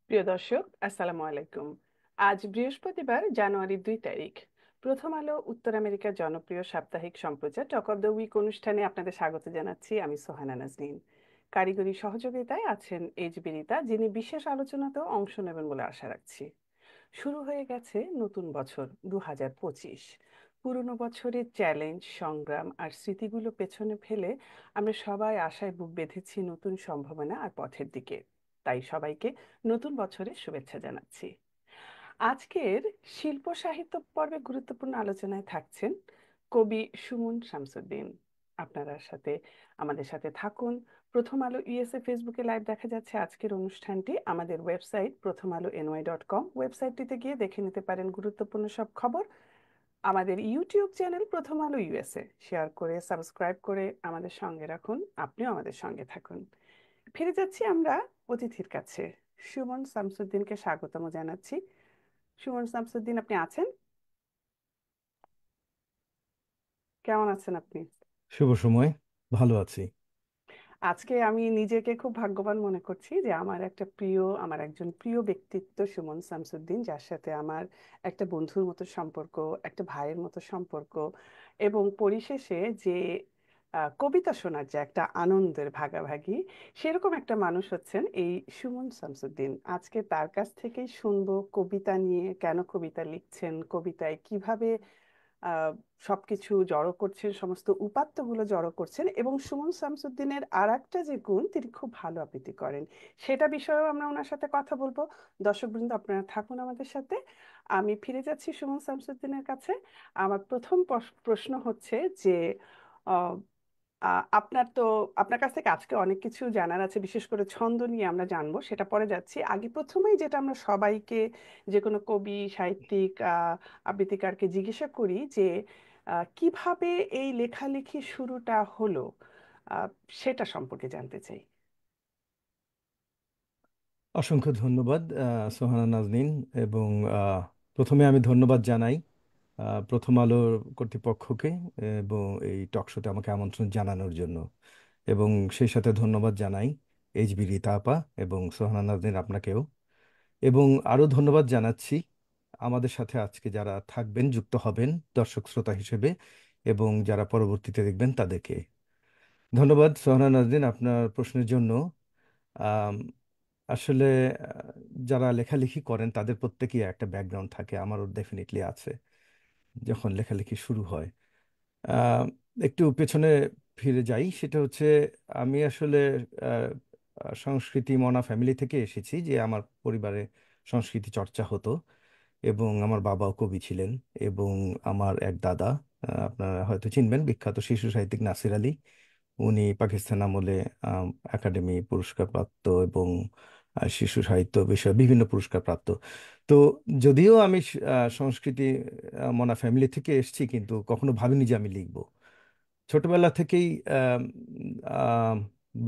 প্রিয় দর্শক, আসসালামু আলাইকুম। আজ বৃহস্পতিবার, জানুয়ারি 2 তারিখ। প্রথম আলো উত্তর আমেরিকার জনপ্রিয় সাপ্তাহিক সম্প্রচার টক অব দ্য উইক অনুষ্ঠানে আপনাদের স্বাগত জানাচ্ছি। আমি সোহানা নাজনীন। কারিগরি সহযোগিতায় আছেন এইচ বিরিতা, যিনি বিশেষ আলোচনাতেও অংশ নেবেন বলে আশা রাখছি। শুরু হয়ে গেছে নতুন বছর 2025। পুরনো বছরের চ্যালেঞ্জ, সংগ্রাম আর স্মৃতিগুলো পেছনে ফেলে আমরা সবাই আশায় বুক বেঁধেছি নতুন সম্ভাবনা আর পথের দিকে। তাই সবাইকে নতুন বছরের শুভেচ্ছা জানাচ্ছি। আজকের শিল্প সাহিত্য পর্বে গুরুত্বপূর্ণ আলোচনায় থাকছেন কবি সুমন শামসুদ্দিন। আপনারা আমাদের সাথে থাকুন। প্রথম আলো ইউএসএ ফেসবুকে লাইভ দেখা যাচ্ছে। আজকের অনুষ্ঠানটি আমাদের ওয়েবসাইট প্রথম আলো ny.com ওয়েবসাইটটিতে গিয়ে দেখে নিতে পারেন গুরুত্বপূর্ণ সব খবর। আমাদের ইউটিউব চ্যানেল প্রথম আলো ইউএসএ শেয়ার করে, সাবস্ক্রাইব করে আমাদের সঙ্গে রাখুন। আপনিও আমাদের সঙ্গে থাকুন। ফিরে যাচ্ছি আমরা অতিথির কাছে। সুমন শামসুদ্দিনকে স্বাগতম জানাচ্ছি। সুমন শামসুদ্দিন, আপনি আছেন? কেমন আছেন আপনি? শুভ সময়। ভালো আছি। আজকে আমি নিজেকে খুব ভাগ্যবান মনে করছি যে আমার একজন প্রিয় ব্যক্তিত্ব সুমন শামসুদ্দিন, যার সাথে আমার একটা বন্ধুর মতো সম্পর্ক, একটা ভাইয়ের মতো সম্পর্ক, এবং পরিশেষে যে কবিতা শোনার যে একটা আনন্দের ভাগাভাগি, সেরকম একটা মানুষ হচ্ছেন এই সুমন শামসুদ্দিন। আজকে তার কাছ থেকেই শুনবো কবিতা নিয়ে, কেন কবিতা লিখছেন, কবিতায় কিভাবে আহ সবকিছু জড়ো করছেন, সমস্ত উপাত্তগুলো জড়ো করছেন, এবং সুমন শামসুদ্দিনের আর একটা যে গুণ, তিনি খুব ভালো আবৃত্তি করেন। সেটা বিষয়েও আমরা ওনার সাথে কথা বলবো। দর্শকবৃন্দ, আপনারা থাকুন আমাদের সাথে। আমি ফিরে যাচ্ছি সুমন শামসুদ্দিনের কাছে। আমার প্রথম প্রশ্ন হচ্ছে যে আহ, আপনার কাছ থেকে আজকে অনেক কিছু জানার আছে, বিশেষ করে ছন্দ নিয়ে আমরা জানবো, সেটা পরে যাচ্ছি। আগে প্রথমেই যেটা আমরা সবাইকে, যে কোনো কবি, সাহিত্যিক, আবৃত্তিকারকে জিজ্ঞাসা করি যে কিভাবে এই লেখালেখি শুরুটা হলো, আহ, সেটা সম্পর্কে জানতে চাই। অসংখ্য ধন্যবাদ সোহানা নাজনীন। এবং আহ, প্রথমে আমি ধন্যবাদ জানাই প্রথম আলোর কর্তৃপক্ষকে এবং এই টক শোতে আমাকে আমন্ত্রণ জানানোর জন্য। এবং সেই সাথে ধন্যবাদ জানাই এইচবি রীতা আপা এবং সোহানা নাজনীন আপনাকেও। এবং আরও ধন্যবাদ জানাচ্ছি আমাদের সাথে আজকে যারা থাকবেন, যুক্ত হবেন দর্শক শ্রোতা হিসেবে, এবং যারা পরবর্তীতে দেখবেন তাদেরকে ধন্যবাদ। সোহানা নাজনীন, আপনার প্রশ্নের জন্য আম, আসলে যারা লেখালেখি করেন তাদের প্রত্যেকেই একটা ব্যাকগ্রাউন্ড থাকে, আমারও ডেফিনেটলি আছে। যখন লেখালেখি শুরু হয়, আহ, একটু পেছনে ফিরে যাই, সেটা হচ্ছে আমি আসলে আহ, সংস্কৃতি মনা ফ্যামিলি থেকে এসেছি, যে আমার পরিবারে সংস্কৃতি চর্চা হতো এবং আমার বাবাও কবি ছিলেন। এবং আমার এক দাদা, আপনারা হয়তো চিনবেন, বিখ্যাত শিশু সাহিত্যিক নাসির আলী। উনি পাকিস্তান আমলে একাডেমি পুরস্কার প্রাপ্ত এবং শিশু সাহিত্য বিষয়ে বিভিন্ন পুরস্কার প্রাপ্ত। তো যদিও আমি সংস্কৃতি মনা ফ্যামিলি থেকে এসেছি, কিন্তু কখনো ভাবিনি যে আমি লিখব। ছোটবেলা থেকেই আম, আম,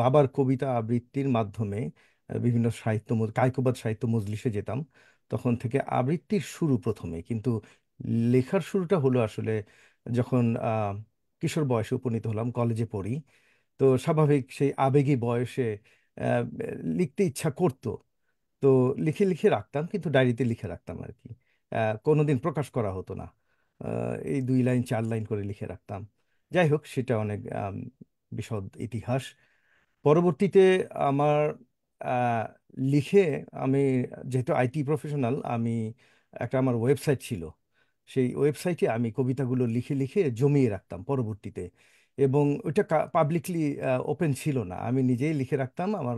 বাবার কবিতা আবৃত্তির মাধ্যমে বিভিন্ন কায়কবাদ সাহিত্য মজলিসে যেতাম। তখন থেকে আবৃত্তির শুরু প্রথমে, কিন্তু লেখার শুরুটা হলো আসলে যখন কিশোর বয়সে উপনীত হলাম, কলেজে পড়ি। তো স্বাভাবিক সেই আবেগী বয়সে আহ, লিখতে ইচ্ছা করতো। তো লিখে লিখে রাখতাম, কিন্তু ডায়েরিতে লিখে রাখতাম আর কি। কোনোদিন প্রকাশ করা হতো না। এই 2 লাইন 4 লাইন করে লিখে রাখতাম। যাই হোক, সেটা অনেক বিশদ ইতিহাস। পরবর্তীতে আমার আহ, লিখে আমি, যেহেতু আইটি প্রফেশনাল, আমি আমার ওয়েবসাইট ছিল। সেই ওয়েবসাইটে আমি কবিতাগুলো লিখে লিখে জমিয়ে রাখতাম পরবর্তীতে। এবং ওইটা পাবলিকলি ওপেন ছিল না, আমি নিজেই লিখে রাখতাম। আমার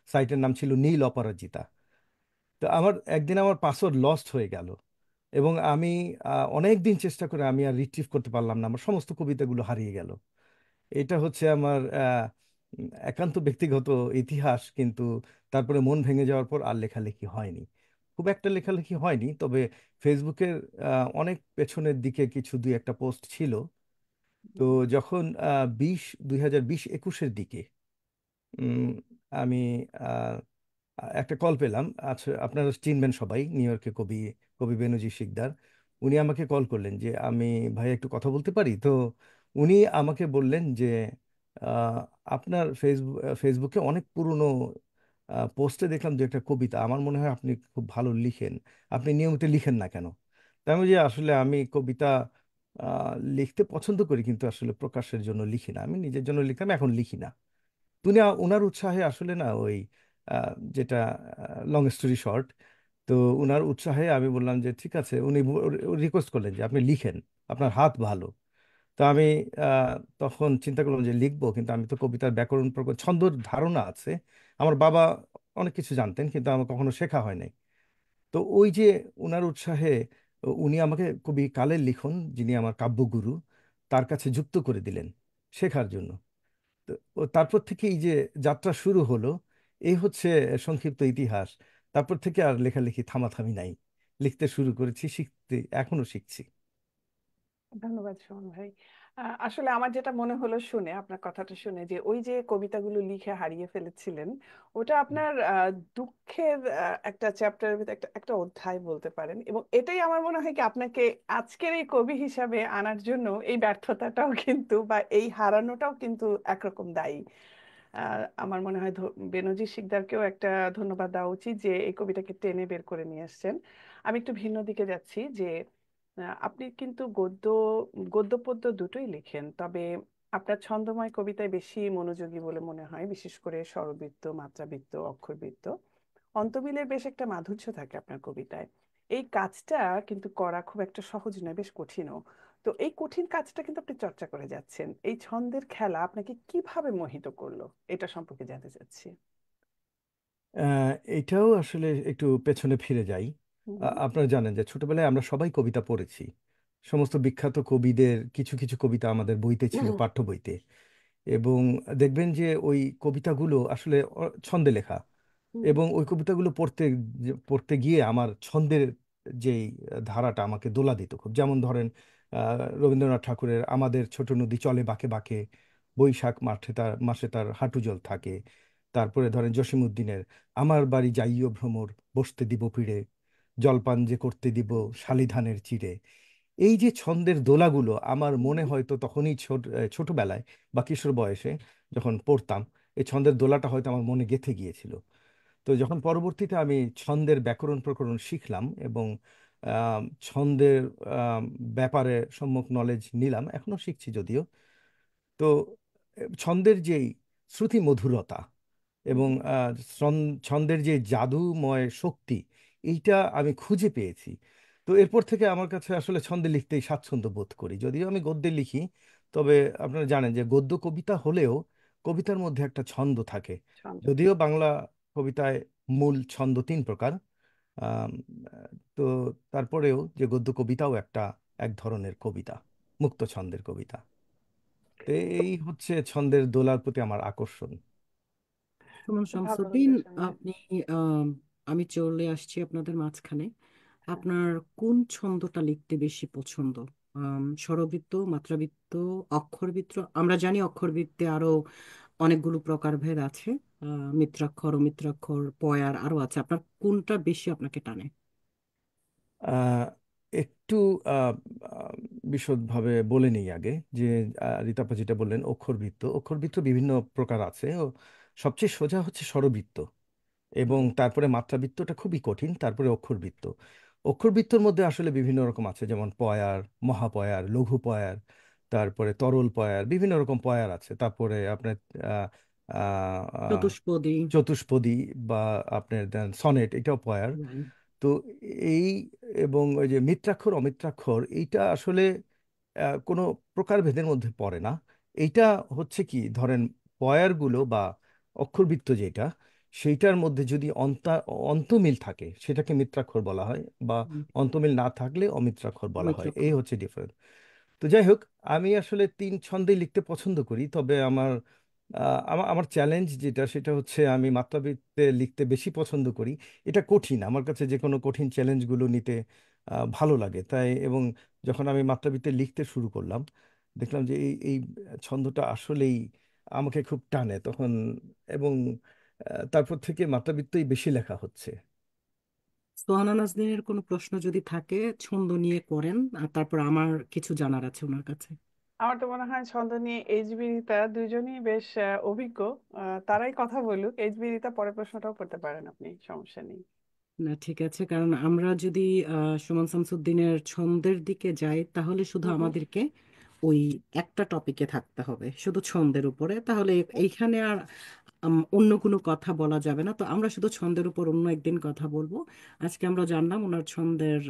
সাইটের নাম ছিল নীল অপরাজিতা। তো একদিন আমার পাসওয়ার্ড লস্ট হয়ে গেল, এবং আমি অনেক দিন চেষ্টা করে আমি আর রিট্রিভ করতে পারলাম না, আমার সমস্ত কবিতাগুলো হারিয়ে গেল। এটা হচ্ছে আমার একান্ত ব্যক্তিগত ইতিহাস। কিন্তু তারপরে মন ভেঙে যাওয়ার পর আর লেখালেখি হয়নি, খুব একটা লেখালেখি হয়নি। তবে ফেসবুকের অনেক পেছনের দিকে কিছু দুই একটা পোস্ট ছিল। তো যখন 2020-21-এর দিকে উম, আমি আহ, একটা কল পেলাম। আচ্ছা, আপনারা চিনবেন সবাই, নিউ ইয়র্কে কবি, কবি বেনজি শিকদার। উনি আমাকে কল করলেন যে আমি, ভাই একটু কথা বলতে পারি? তো উনি আমাকে বললেন যে আহ, আপনার ফেসবুকে অনেক পুরনো পোস্টে দেখলাম যে একটা কবিতা, আমার মনে হয় আপনি খুব ভালো লিখেন, আপনি নিয়মিত লিখেন না কেন? তাই আমি যে আসলে আমি কবিতা লিখতে পছন্দ করি, কিন্তু আসলে প্রকাশের জন্য লিখি না, আমি নিজের জন্য লিখতাম, এখন লিখি না। তুমি ওনার উৎসাহে আসলে না ওই যেটা লং স্টোরি শর্ট, তো উনার উৎসাহে আমি বললাম যে ঠিক আছে, উনি রিকোয়েস্ট করলেন যে আপনি লিখেন, আপনার হাত ভালো। তো আমি আহ, তখন চিন্তা করলাম যে লিখবো, কিন্তু আমি তো কবিতার ব্যাকরণ ছন্দর ধারণা আছে, আমার বাবা অনেক কিছু জানতেন, কিন্তু আমার কখনো শেখা হয় নাই। তো ওই যে উনার উৎসাহে উনি আমাকে কবি কালের লিখন, যিনি আমার কাব্যগুরু, তার কাছে যুক্ত করে দিলেন শেখার জন্য। তো তারপর থেকে এই যে যাত্রা শুরু হলো, এই হচ্ছে সংক্ষিপ্ত ইতিহাস। তারপর থেকে আর লেখালেখি থামাথামি নাই, লিখতে শুরু করেছি, শিখতে এখনো শিখছি। ধন্যবাদ সুমন ভাই। আসলে আমার যেটা মনে হলো শুনে, আপনার কথাটা শুনে, যে ওই যে কবিতাগুলো লিখে হারিয়ে ফেলেছিলেন, ওটা আপনার দুঃখের একটা চ্যাপ্টারের ভিতরে একটা একটা অধ্যায় বলতে পারেন। এবং এটাই আমার মনে হয় কি আপনাকে আজকের এই কবি হিসাবে আনার জন্য এই ব্যর্থতাটাও কিন্তু, বা এই হারানোটাও কিন্তু একরকম দায়ী। আমার মনে হয় বেনজির শিকদারকেও একটা ধন্যবাদ দেওয়া উচিত যে এই কবিতাকে টেনে বের করে নিয়ে আসছেন। আমি একটু ভিন্ন দিকে যাচ্ছি, যে আপনি কিন্তু গদ্য পদ্য দুটোই লিখেন, তবে আপনার ছন্দময় কবিতায় বেশি মনোযোগী বলে মনে হয়, বিশেষ করে স্বরবৃত্ত, মাত্রাবৃত্ত, অক্ষরবৃত্ত, অন্তমিলের বেশ একটা মাধুর্য থাকে আপনার কবিতায়। এই কাজটা কিন্তু করা খুব একটা সহজ নয়, বেশ কঠিনও। তো এই কঠিন কাজটা কিন্তু আপনি চর্চা করে যাচ্ছেন। এই ছন্দের খেলা আপনাকে কিভাবে মোহিত করলো, এটা সম্পর্কে জানতে চাচ্ছি। এটাও আসলে একটু পেছনে ফিরে যাই। হুম। আপনারা জানেন যে ছোটবেলায় আমরা সবাই কবিতা পড়েছি, সমস্ত বিখ্যাত কবিদের কিছু কিছু কবিতা আমাদের বইতে ছিল, পাঠ্য বইতে। এবং দেখবেন যে ওই কবিতাগুলো আসলে ছন্দে লেখা, হুম। এবং ওই কবিতাগুলো পড়তে গিয়ে আমার ছন্দের যেই ধারাটা আমাকে দোলা দিত খুব। যেমন ধরেন রবীন্দ্রনাথ ঠাকুরের আমাদের ছোট নদী চলে বাঁকে বাঁকে, বৈশাখ মাসে তার হাঁটু জল থাকে। তারপরে ধরেন জসিমউদ্দিনের আমার বাড়ি যাইও ভ্রমর, বসতে দিব পিড়ে, জলপান যে করতে দিব আচ্ছা। শালি ধানের চিড়ে। এই যে ছন্দের দোলাগুলো আমার মনে হুম। হয়তো তখনই ছোটবেলায় বা কিশোর বয়সে যখন পড়তাম, এই ছন্দের দোলাটা হয়তো আমার মনে গেঁথে গিয়েছিল। তো যখন পরবর্তীতে আমি ছন্দের ব্যাকরণ প্রকরণ শিখলাম এবং ছন্দের আম, ব্যাপারে সম্যক নলেজ নিলাম, এখনো শিখছি যদিও, তো ছন্দের যেই শ্রুতি মধুরতা এবং হুম। ছন্দের যে জাদুময় শক্তি, এইটা আমি খুঁজে পেয়েছি। তো এরপর থেকে আমার কাছে আসলে ছন্দে লিখতেই স্বাচ্ছন্দ্য বোধ করি, যদিও আমি গদ্যে লিখি। তবে আপনারা জানেন যে গদ্য কবিতা হলেও কবিতার মধ্যে একটা ছন্দ থাকে। ছন্দ যদিও থাকে। বাংলা কবিতায় মূল ছন্দ 3 প্রকার, আম, তো তারপরেও যে গদ্য কবিতাও এক ধরনের কবিতা, মুক্ত ছন্দের কবিতা। তো তো এই হচ্ছে ছন্দের দোলার প্রতি আমার আকর্ষণ। সুমন খুব ভালো শামসুদ্দিন, লাগলো শুনে। আপনি আম, আমি চলে আসছি আপনাদের মাঝখানে। আপনার কোন ছন্দটা লিখতে বেশি পছন্দ? স্বরবৃত্ত, মাত্রাবৃত্ত, অক্ষরবৃত্ত? আমরা জানি অক্ষরবৃত্তে আরো অনেকগুলো প্রকারভেদ আছে। মিত্রাক্ষর, অমিত্রাক্ষর, পয়ার আরো আছে। আপনার কোনটা বেশি আপনাকে টানে? আহ, একটু আহ, আহ, বিশদভাবে বলে নিই আগে যে রিতাপা যেটা বললেন, অক্ষরবৃত্ত, অক্ষরবৃত্ত বিভিন্ন প্রকার আছে। ও সবচেয়ে সোজা হচ্ছে স্বরবৃত্ত, এবং তারপরে মাত্রাবৃত্তটা খুবই কঠিন, তারপরে অক্ষরবৃত্ত। অক্ষরবৃত্তর মধ্যে আসলে বিভিন্ন রকম আছে, যেমন পয়ার, মহাপয়ার, লঘু পয়ার, তারপরে তরল পয়ার, বিভিন্ন রকম পয়ার আছে। তারপরে আপনার আহ, আহ, আহ, চতুষ্পদী। চতুষ্পদী বা আপনার সনেট, এটাও পয়ার। line। তো এই এবং ওই যে মিত্রাক্ষর অমিত্রাক্ষর, এইটা আসলে কোনো প্রকারভেদের মধ্যে পড়ে না। এইটা হচ্ছে কি, ধরেন পয়ারগুলো বা অক্ষরবৃত্ত যেটা, সেইটার মধ্যে যদি অন্তমিল থাকে সেটাকে মিত্রাক্ষর বলা হয়, বা হুম, অন্তমিল না থাকলে অমিত্রাক্ষর বলা হয়। এই অমিত্রাক্ষর। হচ্ছে ডিফারেন্স। তো যাই হোক, আমি আসলে 3 ছন্দে লিখতে পছন্দ করি, তবে আমার আমার আমার চ্যালেঞ্জ যেটা, সেটা হচ্ছে আমি মাত্রাবৃত্তে লিখতে বেশি পছন্দ করি। এটা কঠিন, আমার কাছে যে কোনো কঠিন চ্যালেঞ্জগুলো নিতে ভালো লাগে তাই। এবং যখন আমি মাত্রাবৃত্তে লিখতে শুরু করলাম, দেখলাম যে এই ছন্দটা আসলেই আমাকে খুব টানে তখন। এবং তারপর থেকে মাত্রাবৃত্তই বেশি লেখা হচ্ছে। সোহানা নাজনীনের কোনো প্রশ্ন যদি থাকে ছন্দ নিয়ে করেন, আর তারপর আমার কিছু জানার আছে ওনার কাছে। আমার তো মনে হয় ছন্দ নিয়ে এইচবি রিতা দুজনই বেশ অভিজ্ঞ। তারাই কথা বলুক। এইচবি রিতা পরের প্রশ্নটাও করতে পারেন আপনি, সমস্যা নেই। না, ঠিক আছে, কারণ আমরা যদি সুমন শামসুদ্দিনের ছন্দের দিকে যাই তাহলে শুধু হুম হুম। আমাদেরকে ওই একটা টপিকে থাকতে হবে, শুধু ছন্দের উপরে, তাহলে এইখানে আর অন্য কোনো কথা বলা যাবে না। তো আমরা শুধু ছন্দের উপর অন্য একদিন কথা বলবো। আজকে আমরা জানলাম ওনার ছন্দের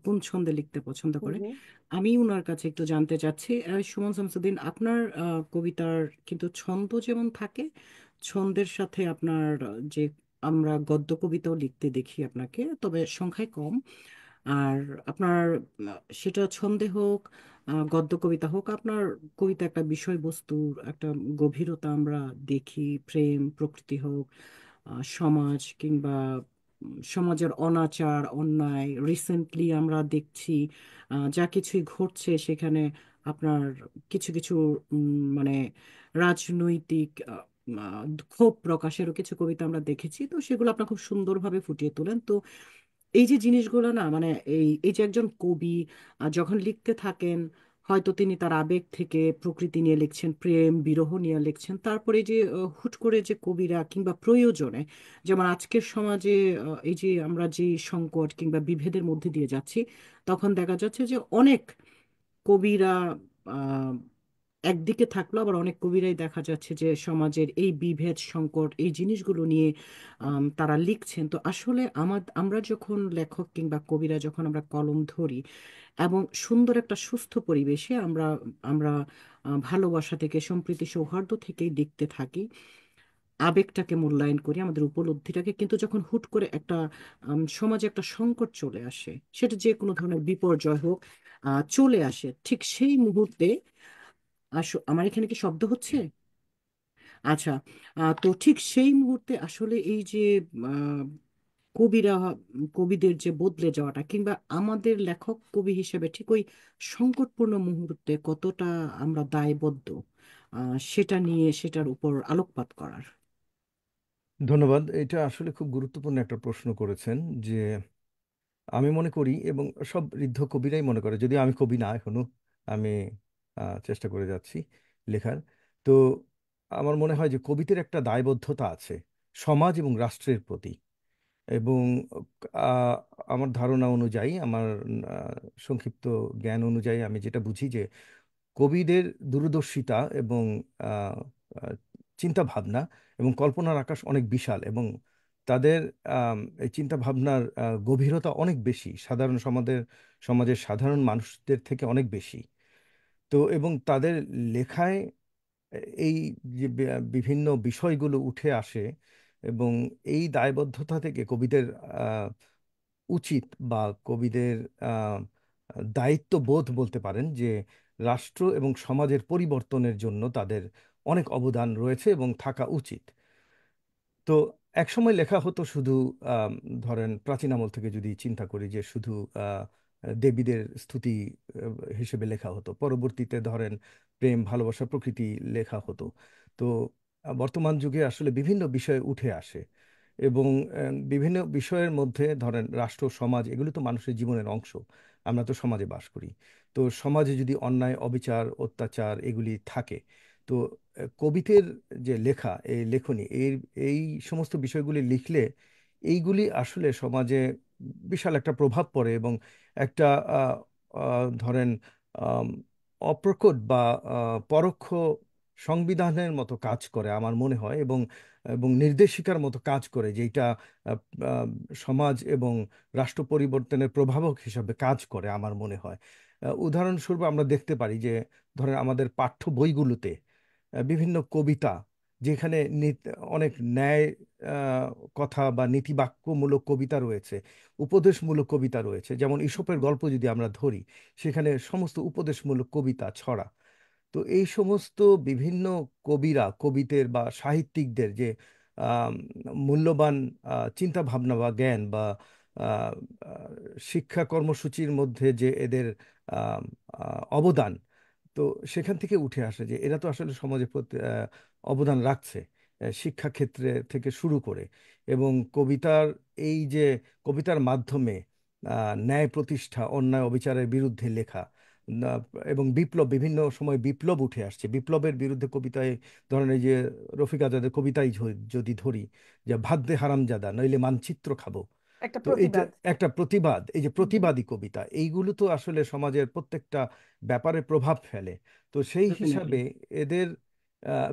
কোন ছন্দে লিখতে পছন্দ হুম করে। হুম। আমি ওনার কাছে একটু জানতে চাচ্ছি, সুমন শামসুদ্দিন, আপনার কবিতার কিন্তু ছন্দ যেমন থাকে, ছন্দের সাথে আপনার যে আমরা গদ্য কবিতাও লিখতে দেখি আপনাকে, তবে সংখ্যায় কম। আর আপনার সেটা ছন্দে হোক, গদ্য কবিতা হোক, আপনার কবিতা একটা বিষয়বস্তুর একটা গভীরতা আমরা দেখি। প্রেম, প্রকৃতি হোক, সমাজ, কিংবা সমাজের অনাচার, অন্যায়, রিসেন্টলি আমরা দেখছি যা কিছুই ঘটছে সেখানে আপনার কিছু কিছু মানে রাজনৈতিক ক্ষোভ প্রকাশেরও কিছু কবিতা আমরা দেখেছি। তো সেগুলো আপনার খুব সুন্দরভাবে ফুটিয়ে তোলেন। তো এই যে জিনিসগুলো না, মানে এই এই যে একজন কবি যখন লিখতে থাকেন, হয়তো তিনি তার আবেগ থেকে প্রকৃতি নিয়ে লিখছেন, প্রেম বিরহ নিয়ে লিখছেন, তারপরে যে হুট করে যে কবিরা কিংবা প্রয়োজনে, যেমন আজকের সমাজে এই যে আমরা যে সংকট কিংবা বিভেদের মধ্যে দিয়ে যাচ্ছি, তখন দেখা যাচ্ছে যে অনেক কবিরা আহ একদিকে থাকলো, আবার অনেক কবিরাই দেখা যাচ্ছে যে সমাজের এই বিভেদ সংকট এই জিনিসগুলো নিয়ে তারা লিখছেন। তো আসলে আমরা যখন লেখক কিংবা কবিরা যখন আমরা কলম ধরি এবং সুন্দর একটা সুস্থ পরিবেশে আমরা আমরা ভালোবাসা থেকে, সম্প্রীতি, সৌহার্দ্য থেকেই লিখতে থাকি, আবেগটাকে মূল্যায়ন করি, আমাদের উপলব্ধিটাকে, কিন্তু যখন হুট করে একটা সমাজে একটা সংকট চলে আসে, সেটা যে কোনো ধরনের বিপর্যয় হোক, চলে আসে, ঠিক সেই মুহূর্তে আমার এখানে কি শব্দ হচ্ছে? আচ্ছা। তো ঠিক সেই মুহূর্তে আসলে এই যে আহ, কবিরা কবিদের যে বদলে যাওয়াটা, কিংবা আমাদের লেখক কবি হিসেবে ঠিক ওই সংকটপূর্ণ মুহূর্তে কতটা আমরা দায়বদ্ধ, সেটা নিয়ে, সেটার উপর আলোকপাত করার। ধন্যবাদ। এটা আসলে খুব গুরুত্বপূর্ণ একটা প্রশ্ন করেছেন। যে আমি মনে করি, এবং সব ঋদ্ধ কবিরাই মনে করে, যদি আমি কবি না এখনো, আমি চেষ্টা করে যাচ্ছি লেখার। তো আমার মনে হয় যে কবিদের একটা দায়বদ্ধতা আছে সমাজ এবং রাষ্ট্রের প্রতি। এবং আহ, আমার ধারণা অনুযায়ী, আমার সংক্ষিপ্ত জ্ঞান অনুযায়ী আমি যেটা বুঝি, যে কবিদের দূরদর্শিতা এবং আহ, আহ, চিন্তা ভাবনা এবং কল্পনার আকাশ অনেক বিশাল, এবং তাদের এই চিন্তা ভাবনার গভীরতা অনেক বেশি সমাজের সাধারণ মানুষদের থেকে অনেক বেশি। তো এবং তাদের লেখায় এই যে বিভিন্ন বিষয়গুলো উঠে আসে। এবং এই দায়বদ্ধতা থেকে কবিদের আহ, উচিত, বা কবিদের আহ, দায়িত্ববোধ বলতে পারেন, যে রাষ্ট্র এবং সমাজের পরিবর্তনের জন্য তাদের অনেক অবদান রয়েছে এবং থাকা উচিত। তো একসময় লেখা হতো শুধু, আম, ধরেন প্রাচীন আমল থেকে যদি চিন্তা করি, যে শুধু দেবীদের স্তুতি হিসেবে লেখা হতো। পরবর্তীতে ধরেন প্রেম, ভালোবাসা, প্রকৃতি লেখা হতো। তো বর্তমান যুগে আসলে বিভিন্ন বিষয় উঠে আসে। এবং বিভিন্ন বিষয়ের মধ্যে ধরেন রাষ্ট্র, সমাজ, এগুলো তো মানুষের জীবনের অংশ। আমরা তো সমাজে বাস করি। তো সমাজে যদি অন্যায়, অবিচার, অত্যাচার এগুলি থাকে, তো কবিতের যে লেখা, এই লেখনী, এই সমস্ত বিষয়গুলি লিখলে এইগুলি আসলে সমাজে বিশাল একটা প্রভাব পড়ে, এবং একটা ধরেন আম, অপ্রকট বা পরোক্ষ সংবিধানের মতো কাজ করে আমার মনে হয়, এবং এবং নির্দেশিকার মতো কাজ করে, যেটা আহ, আহ, সমাজ এবং রাষ্ট্র পরিবর্তনের প্রভাবক হিসাবে কাজ করে আমার মনে হয়। উদাহরণস্বরূপ আমরা দেখতে পারি যে ধরেন আমাদের পাঠ্য বইগুলোতে বিভিন্ন কবিতা, যেখানে অনেক ন্যায় আহ, কথা বা নীতিবাক্যমূলক কবিতা রয়েছে, উপদেশমূলক কবিতা রয়েছে। যেমন ঈশপের গল্প যদি আমরা ধরি, সেখানে সমস্ত উপদেশমূলক কবিতা ছড়া। তো এই সমস্ত বিভিন্ন কবিদের বা সাহিত্যিকদের যে আম, মূল্যবান চিন্তা ভাবনা বা জ্ঞান, বা আহ, আহ, শিক্ষা কর্মসূচির মধ্যে যে এদের আম, অবদান, তো সেখান থেকে উঠে আসে যে এরা তো আসলে সমাজে অবদান রাখছে, শিক্ষা ক্ষেত্রে থেকে শুরু করে। এবং এই যে কবিতার মাধ্যমে ন্যায় প্রতিষ্ঠা, অন্যায় অবিচারের বিরুদ্ধে লেখা, না, এবং বিপ্লব, বিভিন্ন সময় বিপ্লব উঠে আসছে, বিপ্লবের বিরুদ্ধে কবিতায় ধরেন এই যে রফিক আজাদের কবিতাই যদি ধরি, যে ভাত দে হারামজাদা নইলে মানচিত্র খাবো। একটা তো এইটা প্রতিবাদ। একটা প্রতিবাদ, এই যে হুম হুম। প্রতিবাদী কবিতা, এইগুলো তো আসলে সমাজের প্রত্যেকটা ব্যাপারে প্রভাব ফেলে। তো সেই ডেফিনেটলি। হিসাবে এদের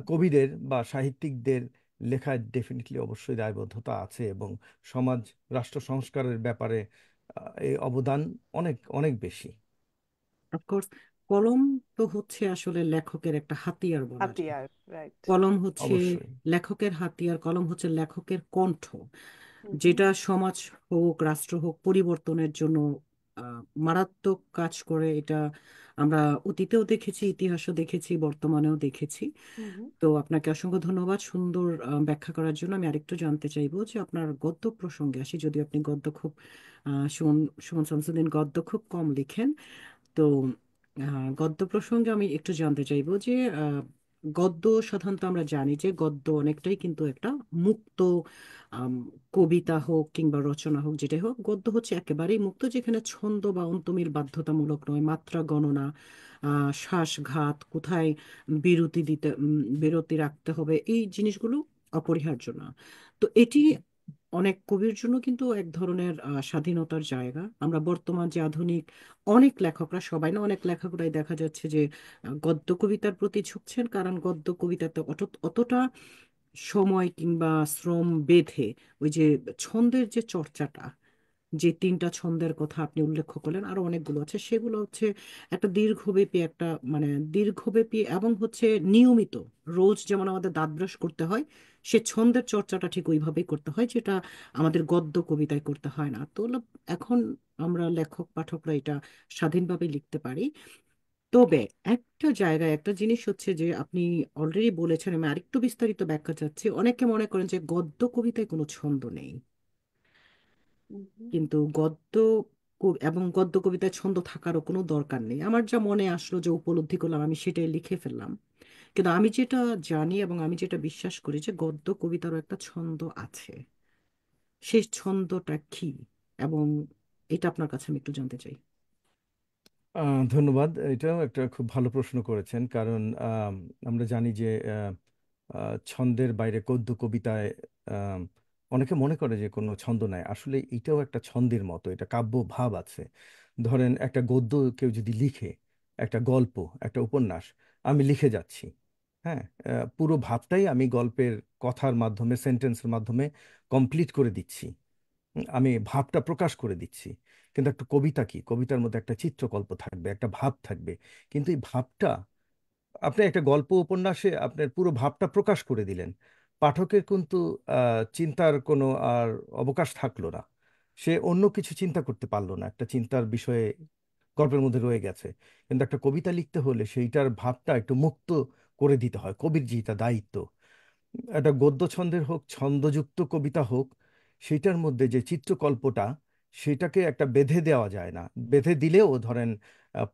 কবিদের বা সাহিত্যিকদের লেখায় ডেফিনেটলি অবশ্যই দায়বদ্ধতা আছে, এবং সমাজ রাষ্ট্র সংস্কারের ব্যাপারে এই অবদান অনেক অনেক বেশি। অফকোর্স, কলম তো হচ্ছে আসলে লেখকের একটা হাতিয়ার বলা যায়। হাতিয়ার, রাইট। কলম হচ্ছে অবশ্যই। লেখকের হাতিয়ার, কলম হচ্ছে লেখকের কণ্ঠ, হুম হুম। যেটা সমাজ হোক রাষ্ট্র হোক পরিবর্তনের জন্য মারাত্মক কাজ করে। এটা আমরা অতীতেও দেখেছি, ইতিহাসও দেখেছি, বর্তমানেও দেখেছি। হুম হুম। তো আপনাকে অসংখ্য ধন্যবাদ সুন্দর ব্যাখ্যা করার জন্য। আমি আরেকটু জানতে চাইবো যে আপনার গদ্য প্রসঙ্গে আসি, যদি আপনি গদ্য খুব সুমন সুমন শামসুদ্দিন গদ্য খুব কম লিখেন। তো গদ্য প্রসঙ্গে আমি একটু জানতে চাইবো যে গদ্য সাধারণত আমরা জানি যে গদ্য অনেকটাই কিন্তু একটা মুক্ত, আম, কবিতা হোক কিংবা রচনা হোক যেটাই হোক, গদ্য হচ্ছে একেবারেই মুক্ত, যেখানে ছন্দ বা অন্তমিল বাধ্যতামূলক নয়, মাত্রা গণনা, শ্বাসঘাত, কোথায় বিরতি রাখতে হবে, এই জিনিসগুলো অপরিহার্য না। তো এটি অনেক কবির জন্য কিন্তু এক ধরনের স্বাধীনতার জায়গা। আমরা বর্তমান যে আধুনিক অনেক লেখকরা, সবাই না, অনেক লেখকরাই দেখা যাচ্ছে যে গদ্য কবিতার প্রতি ঝুঁকছেন, কারণ গদ্য কবিতাতে অতটা সময় কিংবা শ্রম বেঁধে ওই যে ছন্দের যে চর্চাটা, যে তিনটা ছন্দের কথা আপনি উল্লেখ করলেন, আরো অনেকগুলো আছে, সেগুলো হচ্ছে একটা দীর্ঘব্যাপী, একটা মানে দীর্ঘব্যাপী এবং হচ্ছে নিয়মিত, রোজ যেমন আমাদের দাঁত ব্রাশ করতে হয়, সে ছন্দের চর্চাটা ঠিক ওইভাবেই করতে হয়, যেটা আমাদের গদ্য কবিতায় করতে হয় না। তো এখন আমরা লেখক পাঠকরা এটা স্বাধীনভাবে লিখতে পারি। তবে একটা জায়গায় একটা জিনিস হচ্ছে যে আপনি অলরেডি বলেছেন, আমি আরেকটু বিস্তারিত ব্যাখ্যা চাচ্ছি। অনেকে মনে করেন যে গদ্য কবিতায় কোনো ছন্দ নেই, হুম হুম। কিন্তু এবং গদ্য কবিতায় ছন্দ থাকারও কোনো দরকার নেই। আমার যা মনে আসলো, যে উপলব্ধি করলাম, আমি সেটাই লিখে ফেললাম। কিন্তু আমি যেটা জানি এবং আমি যেটা বিশ্বাস করি যে গদ্য কবিতারও একটা ছন্দ আছে। সেই ছন্দটা কি, এবং এটা আপনার কাছে আমি একটু জানতে চাই। ধন্যবাদ, এটাও একটা খুব ভালো প্রশ্ন করেছেন। কারণ আমরা জানি যে ছন্দের বাইরে গদ্য কবিতায় আম, অনেকে মনে করে যে কোনো ছন্দ নাই, আসলে এটাও একটা ছন্দের মতো, এটা কাব্য ভাব আছে। ধরেন একটা গদ্য কেউ যদি লিখে, একটা গল্প, একটা উপন্যাস আমি লিখে যাচ্ছি, হ্যাঁ, পুরো ভাবটাই আমি গল্পের কথার মাধ্যমে, সেন্টেন্সের মাধ্যমে কমপ্লিট করে দিচ্ছি, আমি ভাবটা প্রকাশ করে দিচ্ছি। কিন্তু একটা কবিতা কি, কবিতার মধ্যে একটা চিত্রকল্প থাকবে, একটা ভাব থাকবে, কিন্তু এই ভাবটা আপনি একটা গল্প উপন্যাসে আপনার পুরো ভাবটা প্রকাশ করে দিলেন, পাঠকের কিন্তু চিন্তার কোনো আর অবকাশ থাকলো না, সে অন্য কিছু চিন্তা করতে পারলো না, একটা চিন্তার বিষয়ে গল্পের মধ্যে রয়ে গেছে। কিন্তু একটা কবিতা লিখতে হলে সেইটার ভাবটা একটু মুক্ত করে দিতে হয়, কবির যেটা দায়িত্ব। একটা গদ্য ছন্দের হোক, ছন্দযুক্ত কবিতা হোক, সেটার মধ্যে যে চিত্রকল্পটা, সেটাকে একটা বেঁধে দেওয়া যায় না। বেঁধে দিলেও ধরেন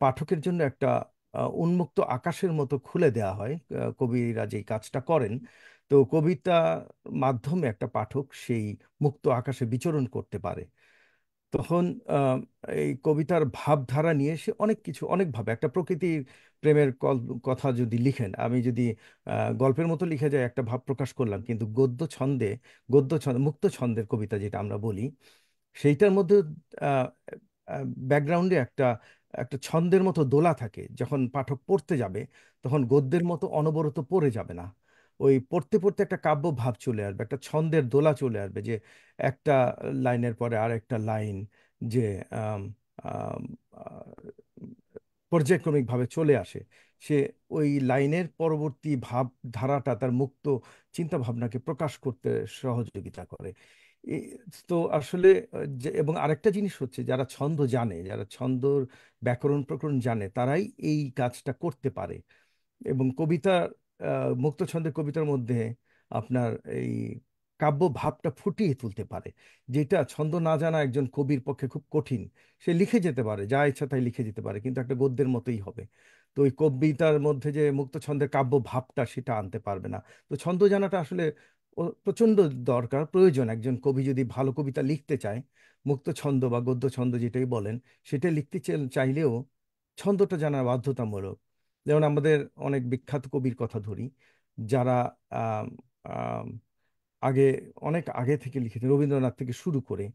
পাঠকের জন্য একটা উন্মুক্ত আকাশের মতো খুলে দেওয়া হয়, কবিরা যেই কাজটা করেন। তো কবিতা মাধ্যমে একটা পাঠক সেই মুক্ত আকাশে বিচরণ করতে পারে। তখন আহ, এই কবিতার ভাবধারা নিয়ে সে অনেক কিছু অনেকভাবে, একটা প্রকৃতির প্রেমের কথা যদি লিখেন, আমি যদি গল্পের মতো লিখে যায়, একটা ভাব প্রকাশ করলাম, কিন্তু গদ্য ছন্দ, মুক্ত ছন্দের কবিতা যেটা আমরা বলি, সেইটার মধ্যে ব্যাকগ্রাউন্ডে একটা একটা ছন্দের মতো দোলা থাকে, যখন পাঠক পড়তে যাবে তখন গদ্যের মতো অনবরত পড়ে যাবে না, ওই পড়তে পড়তে একটা কাব্য ভাব চলে আসবে, একটা ছন্দের দোলা চলে আসবে, যে একটা লাইনের পরে আর একটা লাইন, যে আম, আম, আহ, পর্যায়ক্রমিকভাবে চলে আসে, সে ওই লাইনের পরবর্তী ভাবধারাটা তার মুক্ত চিন্তা ভাবনাকে প্রকাশ করতে সহযোগিতা করে। এ- তো আসলে এবং আরেকটা জিনিস হচ্ছে, যারা ছন্দ জানে, যারা ছন্দর ব্যাকরণ প্রকরণ জানে, তারাই এই কাজটা করতে পারে। এবং মুক্ত ছন্দের কবিতার মধ্যে আপনার এই কাব্য ভাবটা ফুটিয়ে তুলতে পারে, যেটা ছন্দ না জানা একজন কবির পক্ষে খুব কঠিন। সে লিখে যেতে পারে, যা ইচ্ছা তাই লিখে যেতে পারে, কিন্তু একটা গদ্যের মতোই হবে। তো ওই কবিতার মধ্যে যে মুক্ত ছন্দের কাব্য ভাবটা, সেটা আনতে পারবে না। তো ছন্দ জানাটা আসলে প্রচন্ড দরকার, প্রয়োজন। একজন কবি যদি ভালো কবিতা লিখতে চায়, মুক্ত ছন্দ বা গদ্য ছন্দ যেটাই বলেন, সেটা লিখতে চাইলেও ছন্দটা জানা বাধ্যতামূলক। যেমন আমাদের অনেক বিখ্যাত কবির কথা ধরি, যারা আম, আম, আগে, অনেক আগে থেকে লিখেছেন, রবীন্দ্রনাথ থেকে শুরু করে,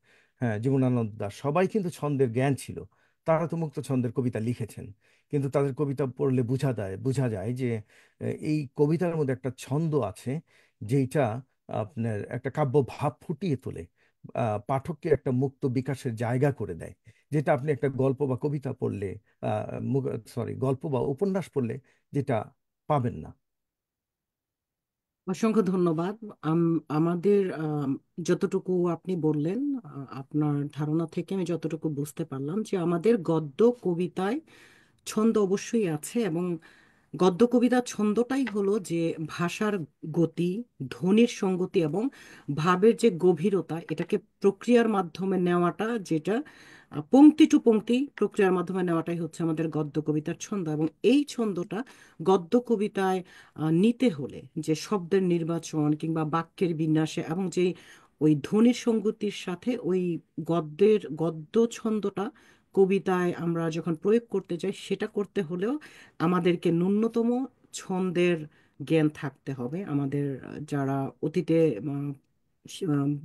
হ্যাঁ, জীবনানন্দ দাশ, সবাই কিন্তু ছন্দের জ্ঞান ছিল। তারা তো মুক্ত ছন্দের কবিতা লিখেছেন, কিন্তু তাদের কবিতা পড়লে বোঝা যায় যে এই কবিতার মধ্যে একটা ছন্দ আছে, যেটা আপনার একটা কাব্য ভাব ফুটিয়ে তোলে, পাঠককে একটা মুক্ত বিকাশের জায়গা করে দেয়, যেটা আপনি একটা গল্প বা কবিতা পড়লে, গল্প বা উপন্যাস পড়লে যেটা পাবেন না। অসংখ্য ধন্যবাদ। আমাদের যতটুকু আপনি বললেন, আপনার ধারণা থেকে আমি যতটুকু বুঝতে পারলাম যে আমাদের গদ্য কবিতায় ছন্দ অবশ্যই আছে, এবং গদ্য কবিতার ছন্দটাই হলো যে ভাষার গতি, ধ্বনির সঙ্গতি এবং ভাবের যে গভীরতা, এটাকে প্রক্রিয়ার মাধ্যমে নেওয়াটা, যেটা পংক্তি টু পংক্তি প্রক্রিয়ার মাধ্যমে নেওয়াটাই হচ্ছে আমাদের গদ্য কবিতার ছন্দ। এবং এই ছন্দটা গদ্য কবিতায় নিতে হলে যে শব্দের নির্বাচন কিংবা বাক্যের বিন্যাসে এবং যে ওই ধ্বনির সঙ্গতির সাথে ওই গদ্য ছন্দটা কবিতায় আমরা যখন প্রয়োগ করতে যাই, সেটা করতে হলেও আমাদেরকে ন্যূনতম ছন্দের জ্ঞান থাকতে হবে। আমাদের যারা অতীতে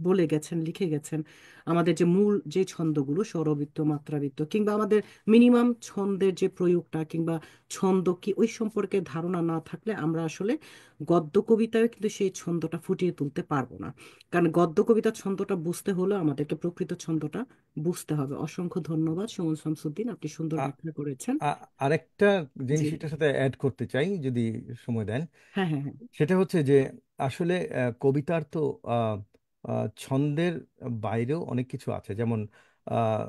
বলে গেছেন, লিখে গেছেন, আমাদের যে মূল যে ছন্দগুলো স্বরবৃত্ত, মাত্রাবৃত্ত, কিংবা আমাদের মিনিমাম ছন্দের যে প্রয়োগটা কিংবা ছন্দ কি, ওই সম্পর্কে ধারণা না থাকলে আমরা আসলে গদ্য কবিতায় কিন্তু সেই ছন্দটা ফুটিয়ে তুলতে পারবো না। কারণ গদ্য কবিতার ছন্দটা বুঝতে হলে আমাদেরকে প্রকৃত ছন্দটা বুঝতে হবে। অসংখ্য ধন্যবাদ সুমন শামসুদ্দিন, আপনি সুন্দর আ- ব্যাখ্যা করেছেন। আরেকটা জি। জিনিস এটার সাথে অ্যাড করতে চাই, যদি সময় দেন। হ্যাঁ, হ্যাঁ, হ্যাঁ। সেটা হচ্ছে যে আসলে কবিতার তো ছন্দের বাইরেও অনেক কিছু আছে, যেমন আহ,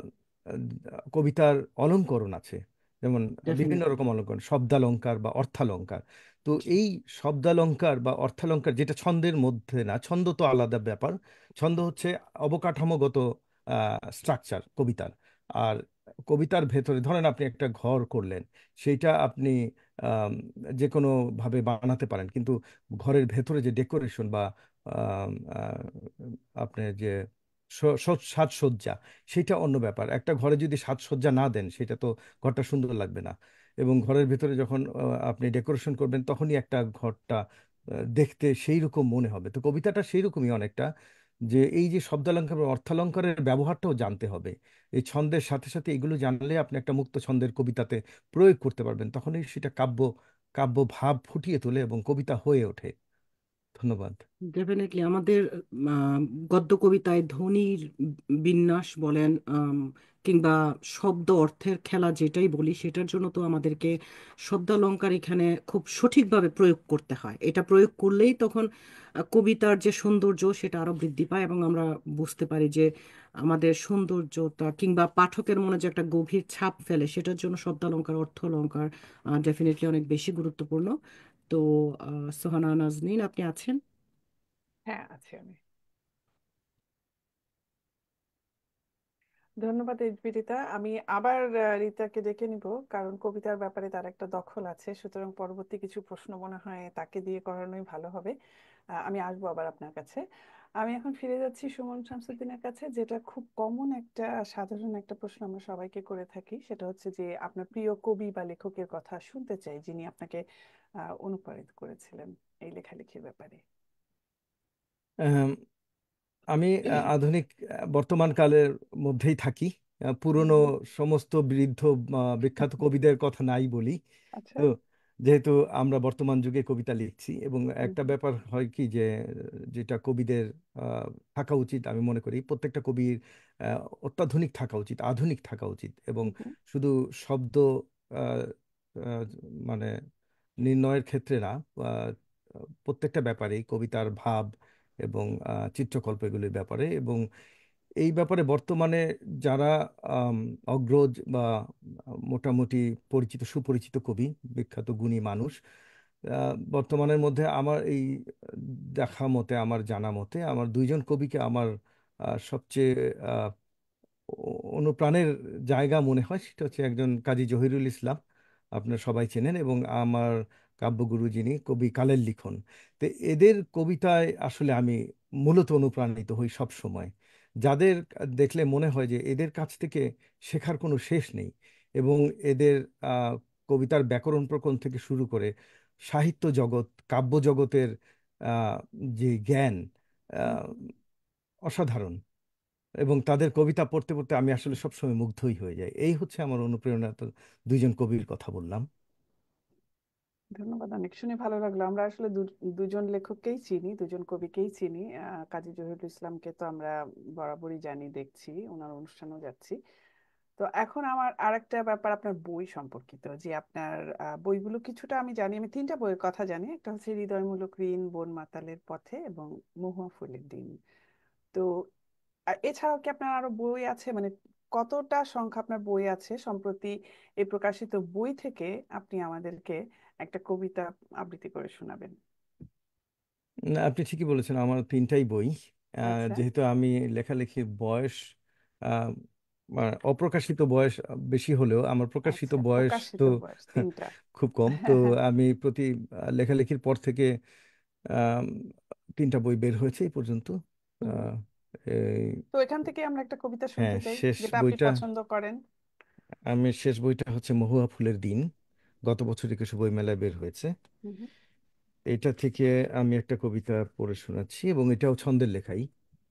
কবিতার অলঙ্করণ আছে, যেমন বিভিন্ন ডেফিনেটলি। রকম অলঙ্করণ, শব্দালঙ্কার বা অর্থালঙ্কার। তো এই শব্দালঙ্কার বা অর্থালঙ্কার যেটা ছন্দের মধ্যে না, ছন্দ তো আলাদা ব্যাপার। ছন্দ হচ্ছে অবকাঠামোগত স্ট্রাকচার কবিতার। আর কবিতার ভেতরে ধরেন আপনি একটা ঘর করলেন, সেইটা আপনি আম, যে কোনো ভাবে বানাতে পারেন, কিন্তু ঘরের ভেতরে যে ডেকোরেশন বা আম, আহ, আপনার যে সাজসজ্জা, সেটা অন্য ব্যাপার। একটা ঘরে যদি সাজসজ্জা না দেন, সেটা তো ঘরটা সুন্দর লাগবে না। এবং ঘরের ভেতরে যখন আপনি ডেকোরেশন করবেন, তখনই একটা ঘরটা দেখতে সেই রকম মনে হবে। তো কবিতাটা সেই রকমই অনেকটা, যে এই যে শব্দালঙ্কার বা অর্থালঙ্কারের ব্যবহারটাও জানতে হবে। এই ছন্দের সাথে সাথে এগুলো জানলে আপনি একটা মুক্ত ছন্দের কবিতাতে প্রয়োগ করতে পারবেন, তখনই সেটা কাব্য কাব্য ভাব ফুটিয়ে তোলে এবং কবিতা হয়ে ওঠে। ধন্যবাদ। ডেফিনেটলি আমাদের আহ, গদ্য কবিতায় ধ্বনির বিন্যাস বলেন, কিংবা শব্দ অর্থের খেলা যেটাই বলি, সেটার জন্য তো আমাদেরকে শব্দালঙ্কার এখানে খুব সঠিকভাবে প্রয়োগ করতে হয়। এটা প্রয়োগ করলেই তখন কবিতার যে সৌন্দর্য সেটা আরো বৃদ্ধি পায়, এবং আমরা বুঝতে পারি যে আমাদের সৌন্দর্যতা কিংবা পাঠকের মনে যে একটা গভীর ছাপ ফেলে, সেটার জন্য শব্দালঙ্কার, অর্থ অলঙ্কার ডেফিনেটলি অনেক বেশি গুরুত্বপূর্ণ। তো সোহানা নাজনীন, আপনি আছেন? হ্যাঁ, আছি আমি। ধন্যবাদ রিতা। আমি আবার রিতাকে ডেকে নিব, কারণ কবিতার ব্যাপারে তার একটা দখল আছে, সুতরাং পরবর্তী কিছু প্রশ্ন মনে হয় তাকে দিয়ে করানোই ভালো হবে। আমি আসবো আবার আপনার কাছে। আমি এখন ফিরে যাচ্ছি সুমন শামসুদ্দিনের কাছে, যেটা খুব কমন একটা, সাধারণ একটা প্রশ্ন আমরা সবাইকে করে থাকি। সেটা হচ্ছে যে আপনার প্রিয় কবি বা লেখকের কথা শুনতে চাই, যিনি আপনাকে অনুপ্রাণিত করেছিলেন এই লেখালেখির ব্যাপারে। আমি আধুনিক বর্তমান কালের মধ্যেই থাকি। পুরনো হুম। সমস্ত বৃদ্ধ বিখ্যাত কবিদের কথা নাই বলি। আচ্ছা। তো যেহেতু আমরা বর্তমান যুগে কবিতা লিখছি, এবং হুম একটা হুম। ব্যাপার হয় কি যে যেটা কবিদের থাকা উচিত, আমি মনে করি প্রত্যেকটা কবির অত্যাধুনিক থাকা উচিত, আধুনিক থাকা উচিত। এবং হুম হুম। শুধু শব্দ আহ, আহ, মানে নির্ণয়ের ক্ষেত্রে না, আহ, প্রত্যেকটা ব্যাপারেই কবিতার ভাব এবং চিত্রকল্প, এগুলির ব্যাপারে। এবং এই ব্যাপারে বর্তমানে যারা আম, অগ্রজ বা মোটামুটি পরিচিত সুপরিচিত কবি, বিখ্যাত গুণী মানুষ, বর্তমানের মধ্যে আমার এই দেখা মতে, আমার জানা মতে, আমার দুইজন কবিকে আমার সবচেয়ে আহ, অনুপ্রাণের জায়গা মনে হয়। সেটা হচ্ছে একজন কাজী জহিরুল ইসলাম, আপনার সবাই চেনেন, এবং আমার কাব্যগুরু যিনি কবি কালের লিখন। তো এদের কবিতায় আসলে আমি মূলত অনুপ্রাণিত হই সব সময়, যাদের দেখলে মনে হয় যে এদের কাছ থেকে শেখার কোনো শেষ নেই। এবং এদের কবিতার ব্যাকরণ প্রকরণ থেকে শুরু করে সাহিত্য জগৎ, কাব্য জগতের আহ, যে জ্ঞান হুম, আহ, অসাধারণ। এবং তাদের কবিতা পড়তে পড়তে আমি আসলে সবসময় মুগ্ধই হয়ে যাই। এই হচ্ছে আমার অনুপ্রেরণা। তো দুইজন কবির কথা বললাম। ধন্যবাদ, অনেক শুনে ভালো লাগলো। আমরা আসলে দুজন লেখককেই চিনি, দুজন কবিকেই চিনি। কাজী জহিরুল ইসলামকে তো আমরা বরাবরই জানি, দেখছি, ওনার অনুষ্ঠানেও যাচ্ছি। তো এখন আমার আরেকটা ব্যাপার আপনার বই সম্পর্কিত, যে আপনার বইগুলো কিছুটা আমি জানি। আমি তিনটা বইয়ের কথা জানি, একটা হচ্ছে হৃদয়মূলক ঋণ, বন মাতালের পথে এবং মহুয়া ফুলের দিন। তো এছাড়াও কি আপনার আরো বই আছে, মানে কতটা সংখ্যা আপনার বই আছে? সম্প্রতি এই প্রকাশিত বই থেকে আপনি আমাদেরকে একটা কবিতা আবৃত্তি করে শোনাবেন। না, আপনি ঠিকই বলেছেন, আমার তিনটাই বই। আচ্ছা, যেহেতু আমি লেখালেখির বয়স আহ, অপ্রকাশিত বয়স বেশি হলেও আমার প্রকাশিত আচ্ছা, বয়স তো প্রকাশিত বয়স তিনটা। খুব কম। তো হ্যাঁ, হ্যাঁ। আমি প্রতি লেখালেখির পর থেকে আম, তিনটা বই বের হয়েছে এই পর্যন্ত। হুম। আহ, এই, তো এখান থেকে আমরা একটা কবিতা হ্যাঁ, শুনতে চাই, শেষ যেটা আপনি বইটা পছন্দ করেন। শেষ বইটা হচ্ছে মহুয়া ফুলের দিন। গত বছর 21শে বই মেলায় বের হয়েছে। হুম, হুম। এটা থেকে আমি একটা কবিতা পড়ে শোনাচ্ছি, এবং এটাও ছন্দের লেখাই।